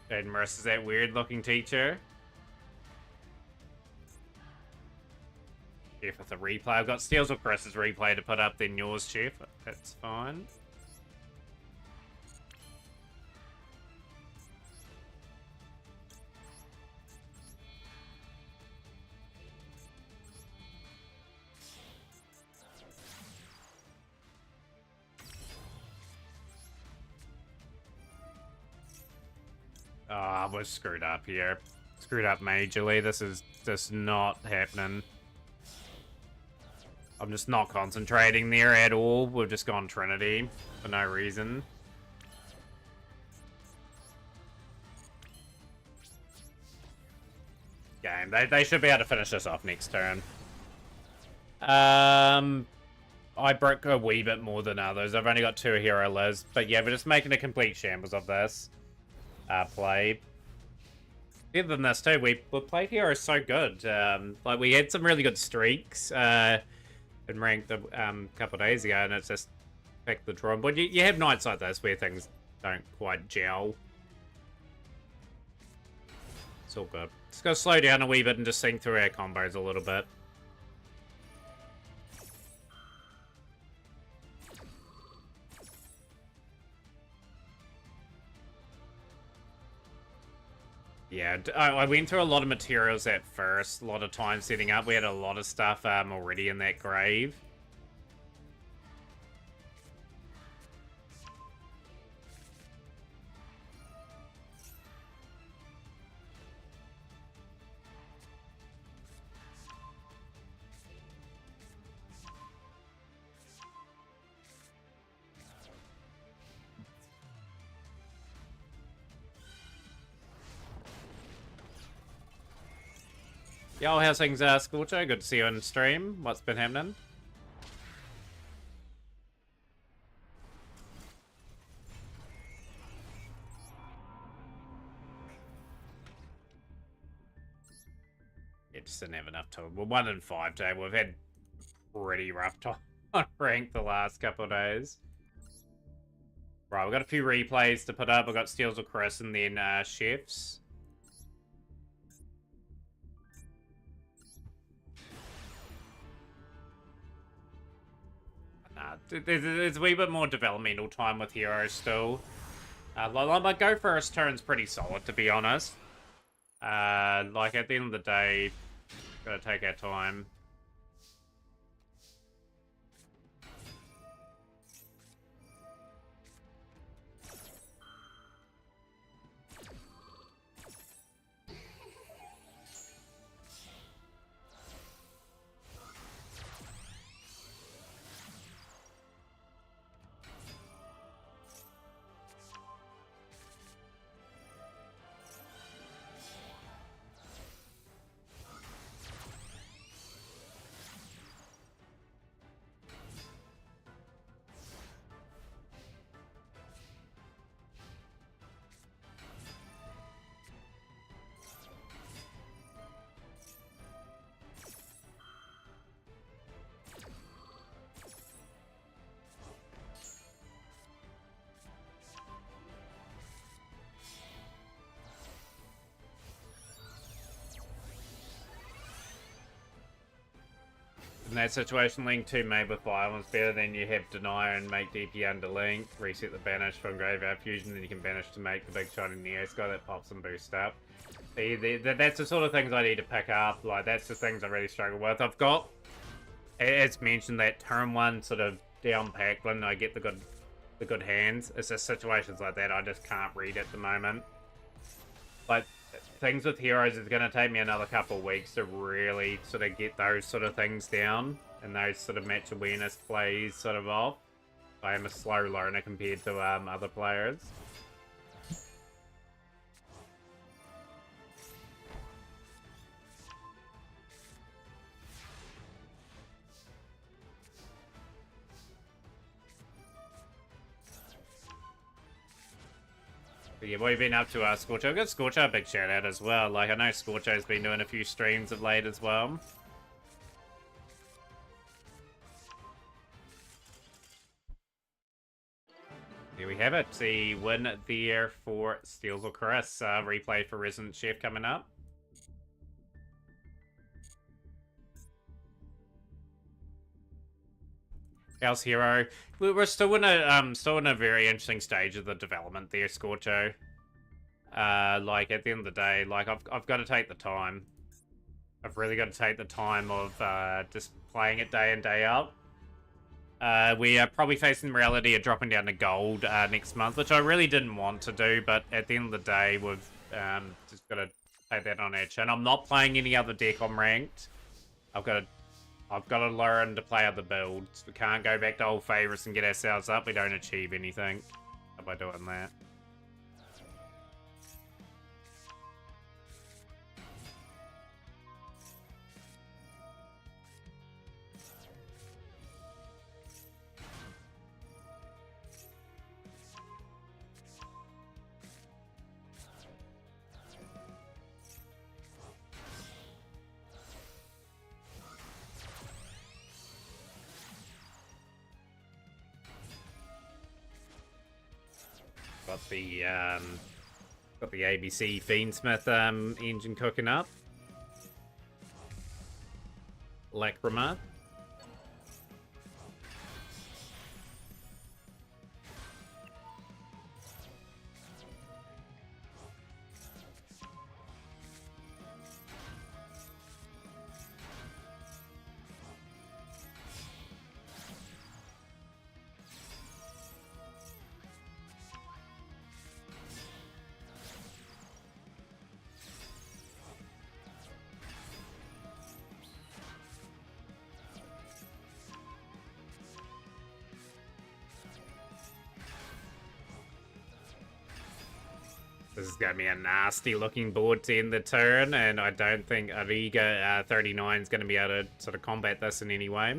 Jaden Morris is that weird looking teacher. Chef with a replay. I've got Steels or Chris's replay to put up, then yours, Chef. That's fine. Ah, we're screwed up here. Screwed up majorly. This is just not happening. I'm just not concentrating there at all. We've just gone Trinity for no reason. Game. They should be able to finish this off next turn. I broke a wee bit more than others. I've only got 2 Hero Liz. But yeah, we're just making a complete shambles of this. Play. Other than this too, we played Hero so good. Like we had some really good streaks in ranked a couple of days ago, and it's just picked the drum. But you have nights like this where things don't quite gel. It's all good. Just gotta slow down a wee bit and just think through our combos a little bit. Yeah, I went through a lot of materials at first, a lot of time setting up. We had a lot of stuff already in that grave. Yo, how's things, Scorcho? Good to see you on stream. What's been happening? It just didn't have enough time. We're 1 in 5 today. We've had pretty rough time on rank the last couple of days. Right, we've got a few replays to put up. We've got Steels of Chris and then Chefs. Nah, there's a wee bit more developmental time with heroes still. My Go First turn's pretty solid, to be honest. Like, at the end of the day, gotta take our time. In that situation, Link 2 made with violence better than you have Deny and make DP under Link, reset the banish from Graveyard Fusion, then you can banish to make the big shiny Neo Sky that pops and boost up. See, that's the sort of things I need to pick up. Like, that's the things I really struggle with. I've got, as mentioned, that turn 1 sort of down Packlin, I get the good hands. It's just situations like that I just can't read at the moment. Like, things with heroes is going to take me another couple of weeks to really sort of get those sort of things down and those sort of match awareness plays sort of off. I am a slow learner compared to other players. But yeah, what have you been up to, Scorcho? I've got Scorcho a big shout out as well. Like, I know Scorcho's been doing a few streams of late as well. There we have it. The win there for Steels or Chris. Replay for Resident Chef coming up. House Hero. We're still in a very interesting stage of the development there, Scorcho. Like, at the end of the day, like, I've got to take the time. I've really got to take the time of just playing it day in, day out. We are probably facing the reality of dropping down to gold next month, which I really didn't want to do, but at the end of the day, we've just got to take that on our chin. I'm not playing any other deck on ranked. I've got to learn to play other builds. We can't go back to old favorites and get ourselves up. We don't achieve anything by doing that. Got the ABC Fiendsmith engine cooking up. Lacrima. This is going to be a nasty looking board to end the turn, and I don't think Ariga 39 is going to be able to sort of combat this in any way.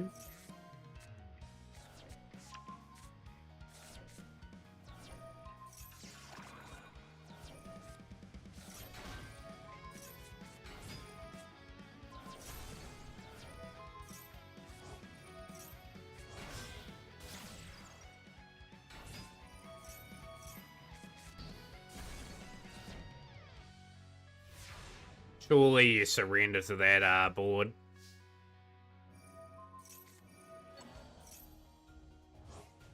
Surely you surrender to that board.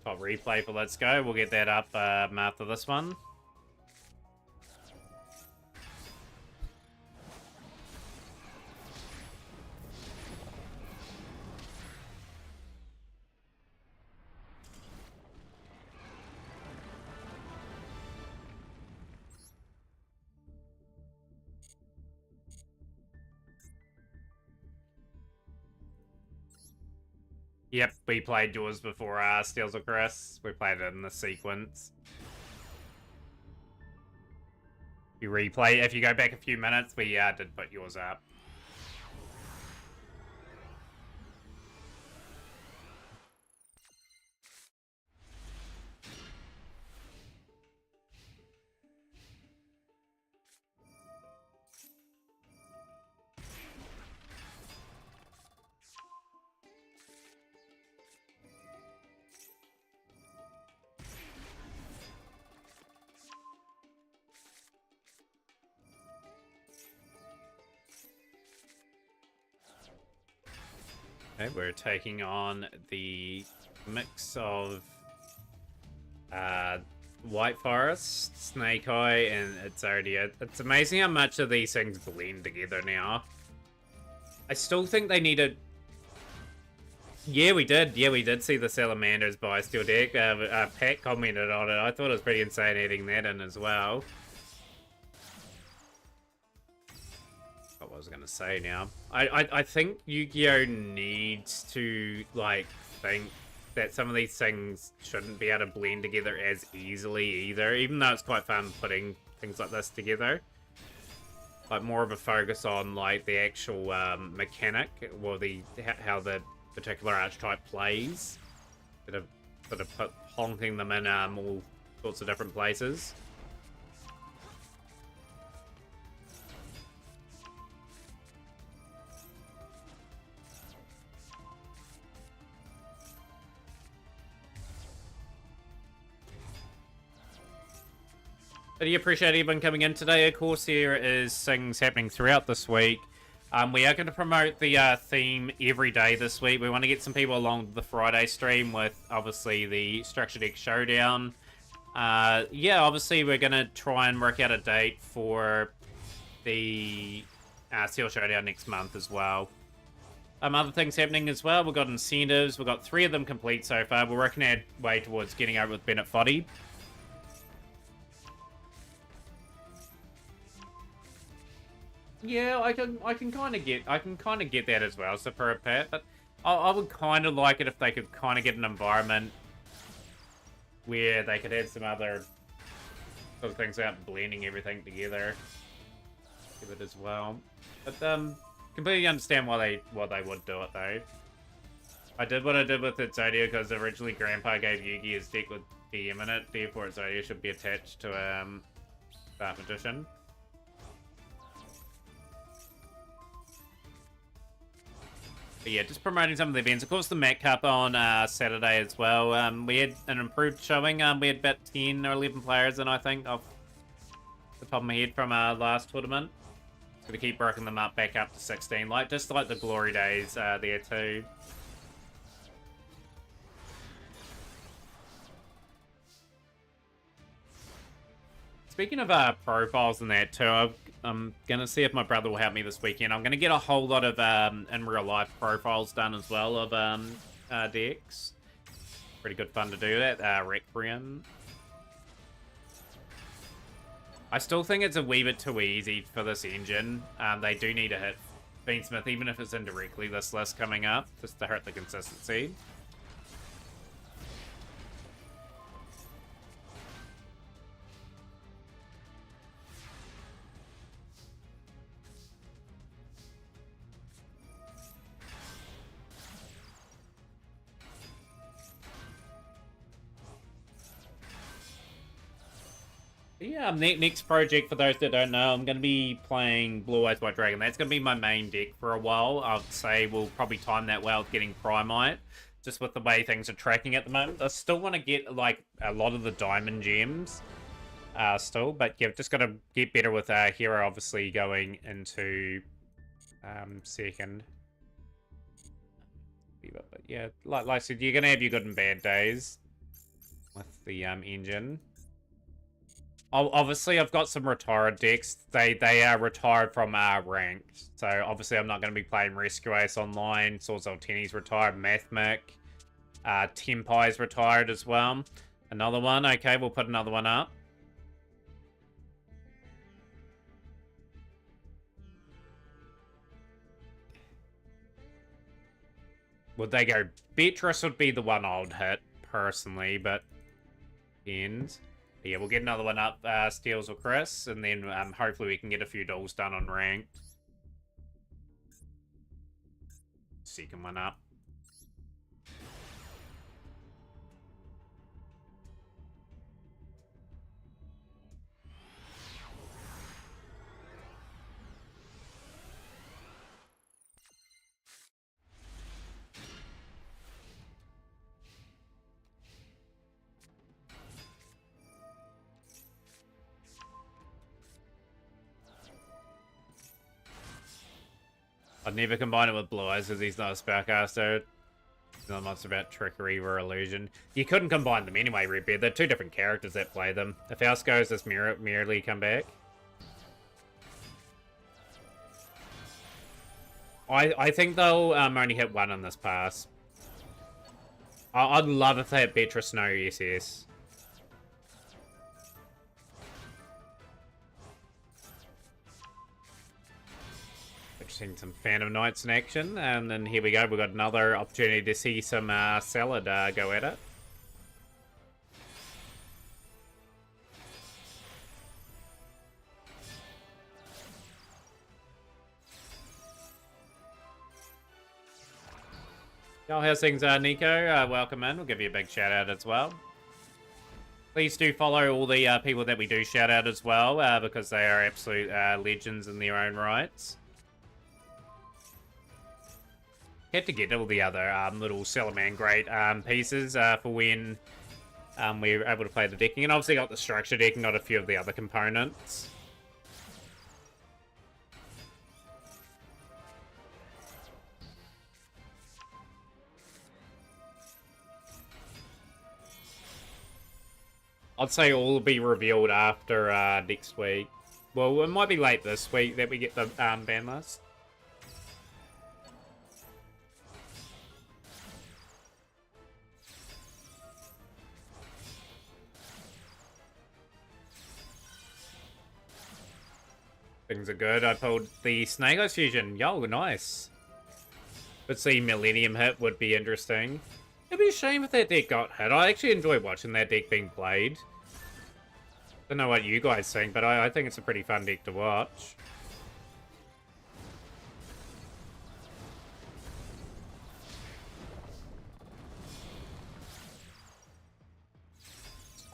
Top replay for Let's Go. We'll get that up after this one. Yep, we played yours before Steels of Chris. We played it in the sequence. You replay, if you go back a few minutes, we did put yours up. Okay, we're taking on the mix of White Forest, Snake Eye, and Exodia. It's amazing how much of these things blend together now. I still think they needed... Yeah, we did. Yeah, we did see the Salamanders by Steel Deck. Pat commented on it. I thought it was pretty insane adding that in as well. What was I going to say now? I think Yu-Gi-Oh! Needs to, like, think that some of these things shouldn't be able to blend together as easily either, even though it's quite fun putting things like this together. Like, more of a focus on, like, the actual mechanic, or how the particular archetype plays, instead of honking them in all sorts of different places. But I appreciate everyone coming in today. Of course, there is things happening throughout this week. We are going to promote the theme every day this week. We want to get some people along the Friday stream with, obviously, the Structure Deck Showdown. Yeah, obviously, we're going to try and work out a date for the Steel Showdown next month as well. Other things happening as well. We've got incentives. We've got 3 of them complete so far. We're working our way towards getting over with Bennett Foddy. Yeah, I can kind of get that as well, so for a Pat, but I would kind of like it if they could kind of get an environment where they could have some other sort of things out blending everything together. Give it as well, but completely understand why they would do it though. I did what I did with Exodia because originally Grandpa gave Yugi his deck with DM in it, therefore Exodia should be attached to Dark Magician. But yeah, just promoting some of the events. Of course, the Mac Cup on Saturday as well. We had an improved showing. We had about 10 or 11 players in, I think, off the top of my head from our last tournament. Just going to keep working them up back up to 16, just like the glory days there too. Speaking of profiles and that too, I'm going to see if my brother will help me this weekend. I'm going to get a whole lot of in real life profiles done as well of decks. Pretty good fun to do that. Requiem. I still think it's a wee bit too easy for this engine. They do need to hit Beansmith, even if it's indirectly this list coming up, just to hurt the consistency. Yeah, next project, for those that don't know, I'm going to be playing Blue Eyes White Dragon. That's going to be my main deck for a while. I'd say we'll probably time that well with getting Primite, just with the way things are tracking at the moment. I still want to get, like, a lot of the Diamond Gems. still. But yeah, just got to get better with Hero, obviously, going into second. But yeah, like I said, you're going to have your good and bad days with the engine. Obviously, I've got some retired decks. They are retired from ranked. So, obviously, I'm not going to be playing Rescue Ace online. Swords Altini's retired. Mathmic. Tempai's retired as well. Another one. Okay, we'll put another one up. Would they go? Beatrice would be the one I would hit, personally, but... Ends. Yeah, we'll get another one up, Steels or Chris, and then hopefully we can get a few duels done on ranked. Second one up. I'd never combine it with Blue Eyes because he's not a spellcaster. He's not much about trickery or illusion. You couldn't combine them anyway, Redbeard. They're two different characters that play them. If House goes, does merely come back? I think they'll only hit one on this pass. I'd love if they had Beatrice no SS. Seeing some Phantom Knights in action, and then here we go. We've got another opportunity to see some Salad go at it. Oh, how's things, Nico? Welcome in. We'll give you a big shout out as well. Please do follow all the people that we do shout out as well, because they are absolute legends in their own rights. Had to get all the other little Salamangreat pieces for when we were able to play the decking. And obviously got the structure deck and got a few of the other components. I'd say all will be revealed after next week. Well, it might be late this week that we get the ban list. Things are good. I pulled the Snake Eyes Fusion. Yo, nice. But see, Millennium hit would be interesting. It'd be a shame if that deck got hit. I actually enjoy watching that deck being played. Don't know what you guys think, but I think it's a pretty fun deck to watch.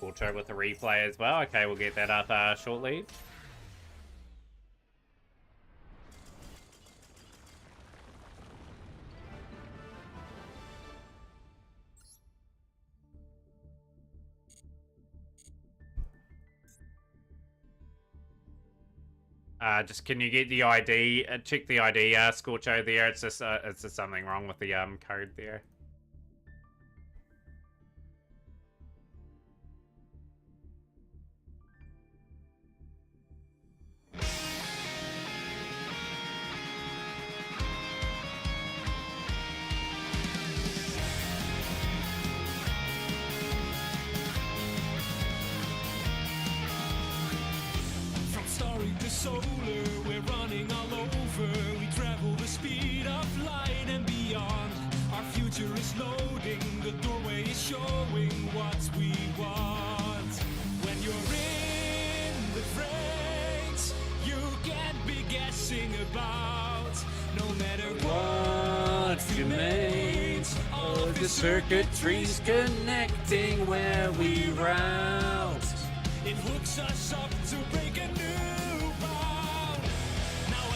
Scorcho with the replay as well. Okay, we'll get that up shortly. Just can you get the ID? Check the ID, Scorcho there. It's just something wrong with the code there. Solar, we're running all over. We travel the speed of light and beyond. Our future is loading, the doorway is showing what we want. When you're in the freight, you can't be guessing about. No matter what you made, all the circuitry's connecting where we route. It hooks us up to break a new.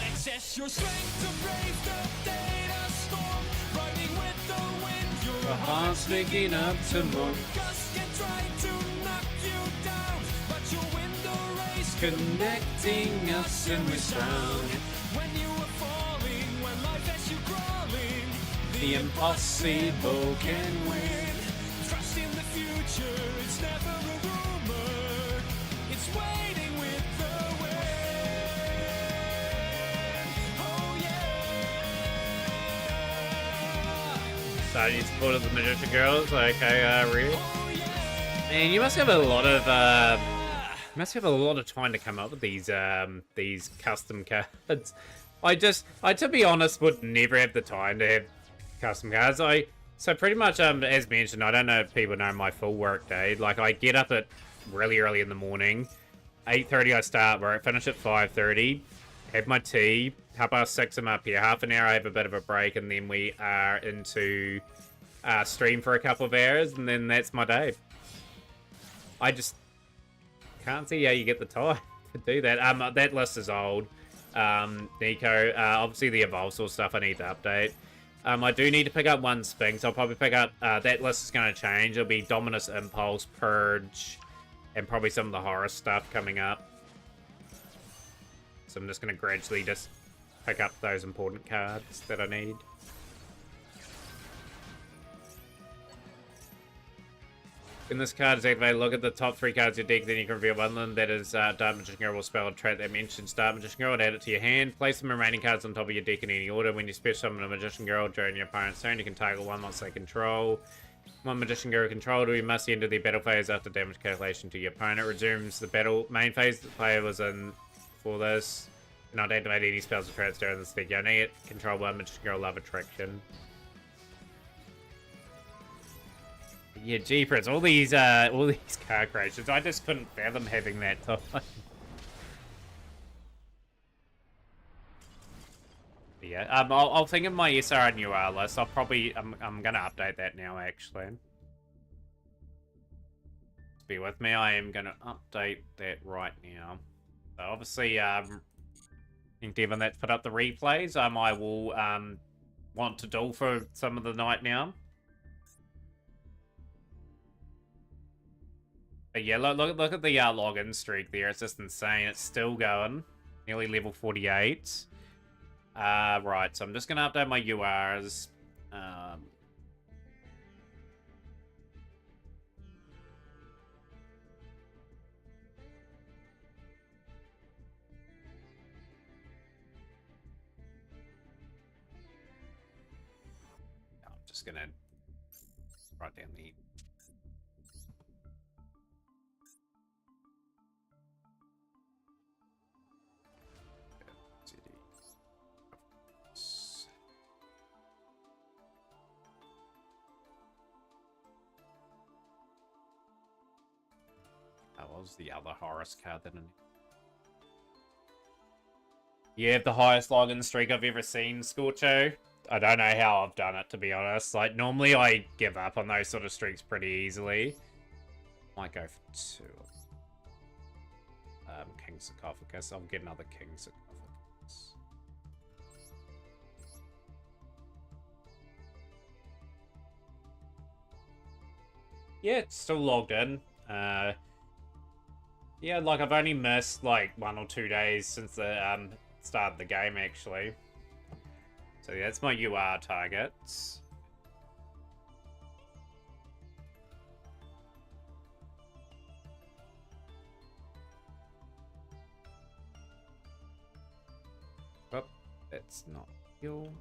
Access your strength to brave the data storm. Riding with the wind, your heart's making up to move. Gust can try to knock you down, but you'll win connecting us and we're strong. When you were falling, when life has you crawling, The impossible can win. trust in the future, it's never a rumor. It's waiting with the wind. Oh yeah. So you supported the Magician Girls, okay, Reed. Oh yeah. Man, you must have a lot of time to come up with these custom cards. I to be honest, would never have the time to have custom cards. So pretty much, as mentioned, I don't know if people know my full work day. Like, I get up at really early in the morning, 8:30 I start work, finish at 5:30, have my tea, 6:30 I'm up here, half an hour I have a bit of a break, and then we are into stream for a couple of hours, and then that's my day. I just can't see how you get the time to do that. That list is old. Nico, obviously the Evolve Source stuff I need to update. I do need to pick up one Sphinx. I'll probably pick up, that list is going to change. It'll be Dominus Impulse, Purge, and probably some of the horror stuff coming up. So I'm just going to gradually just pick up those important cards that I need. When this card is activated, look at the top 3 cards of your deck, then you can reveal one of them. That is Dark Magician Girl will spell a trait that mentions Dark Magician Girl and add it to your hand. Place the remaining cards on top of your deck in any order. When you special summon a Magician Girl during your opponent's turn, you can target one once they control. One Magician Girl controlled, you must enter the battle phase after damage calculation to your opponent. Resumes the battle main phase the player was in for this. Not activate any spells or traits during this deck. You only control one Magician Girl Love Attraction. Yeah, jeepers, all these card creations, I just couldn't fathom having that time. Yeah, I'll think of my SR and UR list. I'm gonna update that now, actually. Just bear with me, I am gonna update that right now. So obviously, I think Devin that's put up the replays. I will want to duel for some of the night now. But yeah, look at the login streak there. It's just insane. It's still going. Nearly level 48. Right, so I'm just going to update my URs. I'm just going to write down the... What was the other Horus card that You have the highest login streak I've ever seen, Scorcho. I don't know how I've done it, to be honest. Like, normally I give up on those sort of streaks pretty easily. Might go for 2. King Sarcophagus. I'll get another King Sarcophagus. Yeah, it's still logged in. Yeah, like, I've only missed, like, 1 or 2 days since the start of the game, actually. So, yeah, that's my UR targets. Oh, that's not your...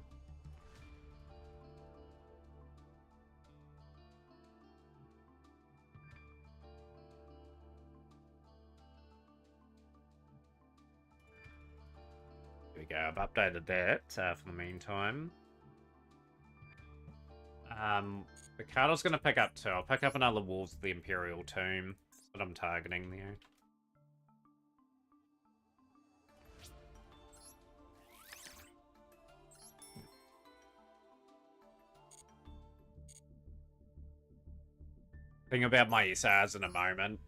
There we go, I've updated that for the meantime. The card I was going to pick up too. I'll pick up another Wolves of the Imperial Tomb. That's what I'm targeting there. Think about my SRs in a moment.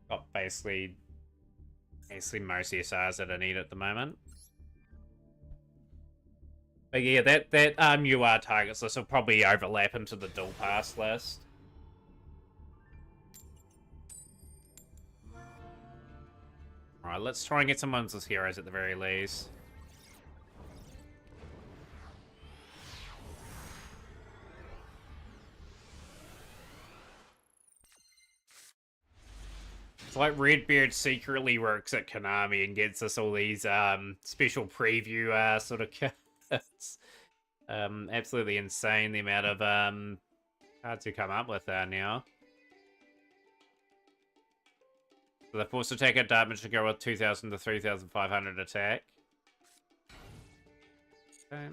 Got basically most SRs that I need at the moment. But yeah, that UR targets list will probably overlap into the dual pass list. Alright, let's try and get some ones as heroes at the very least. It's like Redbeard secretly works at Konami and gets us all these special preview sort of cards. Absolutely insane the amount of cards you come up with now. So the force attack at damage to go with 2,000 to 3,500 attack. Okay.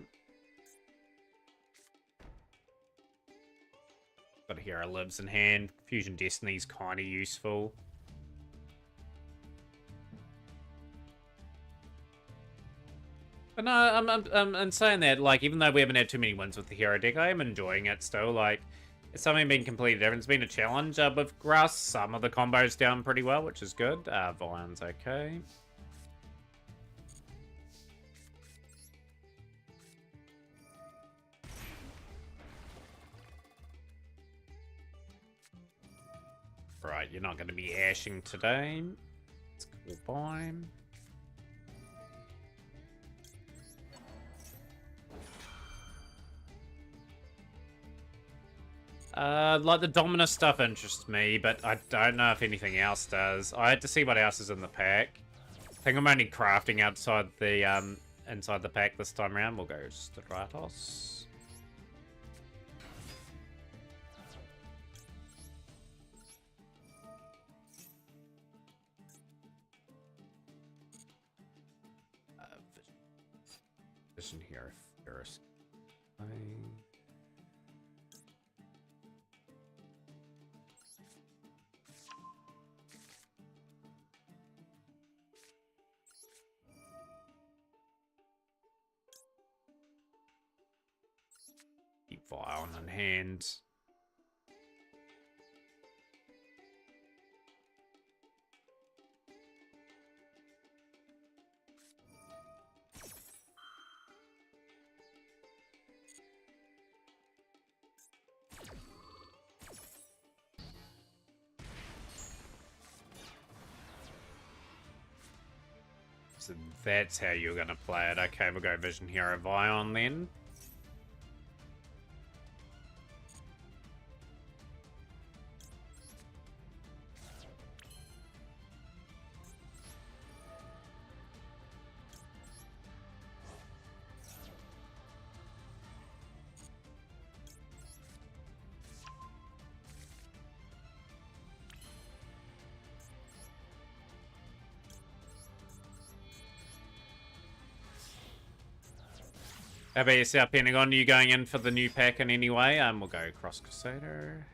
Got a hero lives in hand. Fusion Destiny's kind of useful. But no, I'm saying that, like, even though we haven't had too many wins with the hero deck, I am enjoying it still. Like, it's something being completely different. It's been a challenge with Grass. Some of the combos down pretty well, which is good. Vion's okay. Right, you're not going to be ashing today. It's cool, bye. Like the Dominus stuff interests me, but I don't know if anything else does. I had to see what else is in the pack. I think I'm only crafting outside the inside the pack this time around. We'll go Stratos. Vision here, Ferris. Keep Vion in hand. So that's how you're going to play it. Okay, we'll go Vision Hero Vion then. How about yourself, Pentagon? Are you going in for the new pack in any way? We'll go Cross Crusader.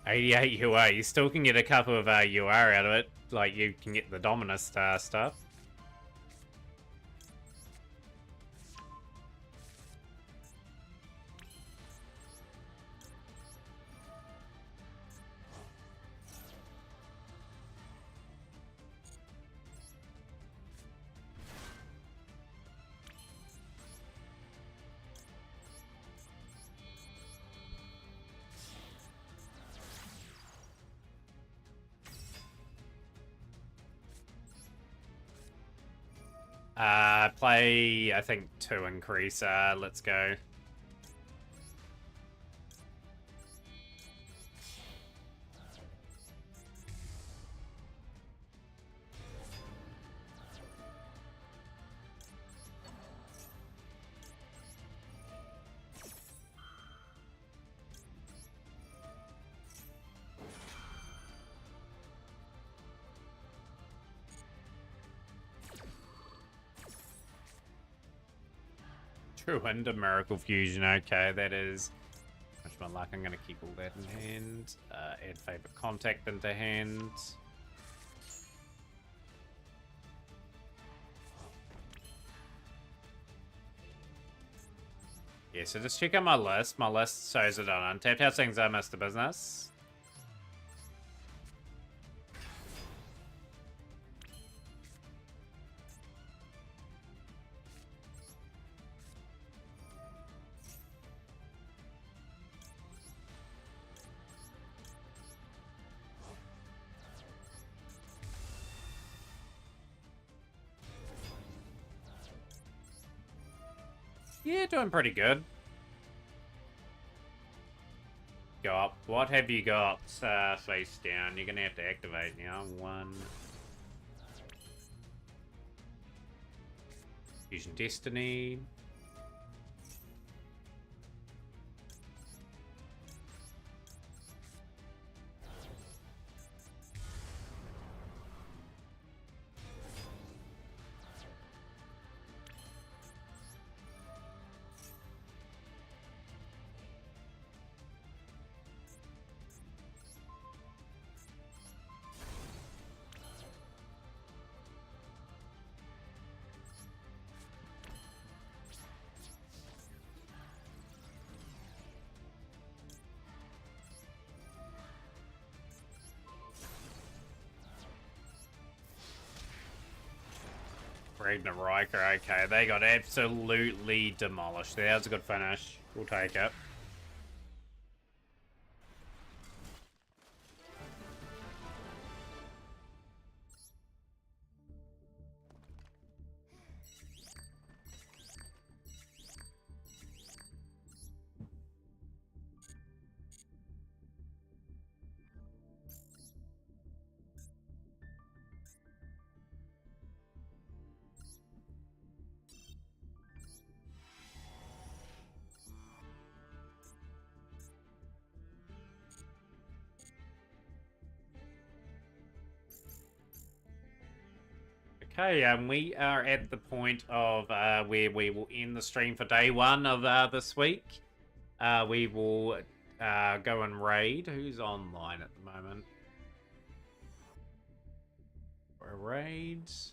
$88 UR. You still can get a couple of UR out of it. Like, you can get the Dominus stuff. Play, I think, 2 increase. Let's go. True into Miracle Fusion. Okay, that is much my luck. I'm going to keep all that in hand. Add favorite contact into hand. Yeah, so just check out my list. My list shows it on Untapped House things I missed the business. Yeah, doing pretty good. Go up. What have you got face down? You're gonna have to activate now. One. Fusion Destiny. Ragnar Riker, okay, they got absolutely demolished. That was a good finish. We'll take it. Okay, we are at the point of where we will end the stream for day one of this week. We will go and raid. Who's online at the moment? For raids.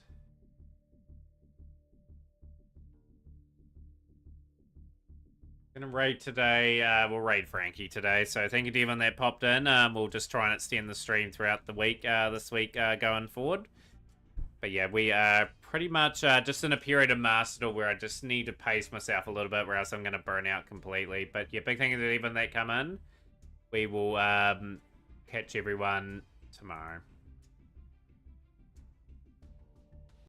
Gonna raid today. We'll raid Frankie today. So thank you to everyone that popped in. We'll just try and extend the stream throughout the week. This week going forward. But yeah, we are pretty much just in a period of Master where I just need to pace myself a little bit, or else I'm going to burn out completely. But yeah, big thank you to everyone that come in. We will catch everyone tomorrow.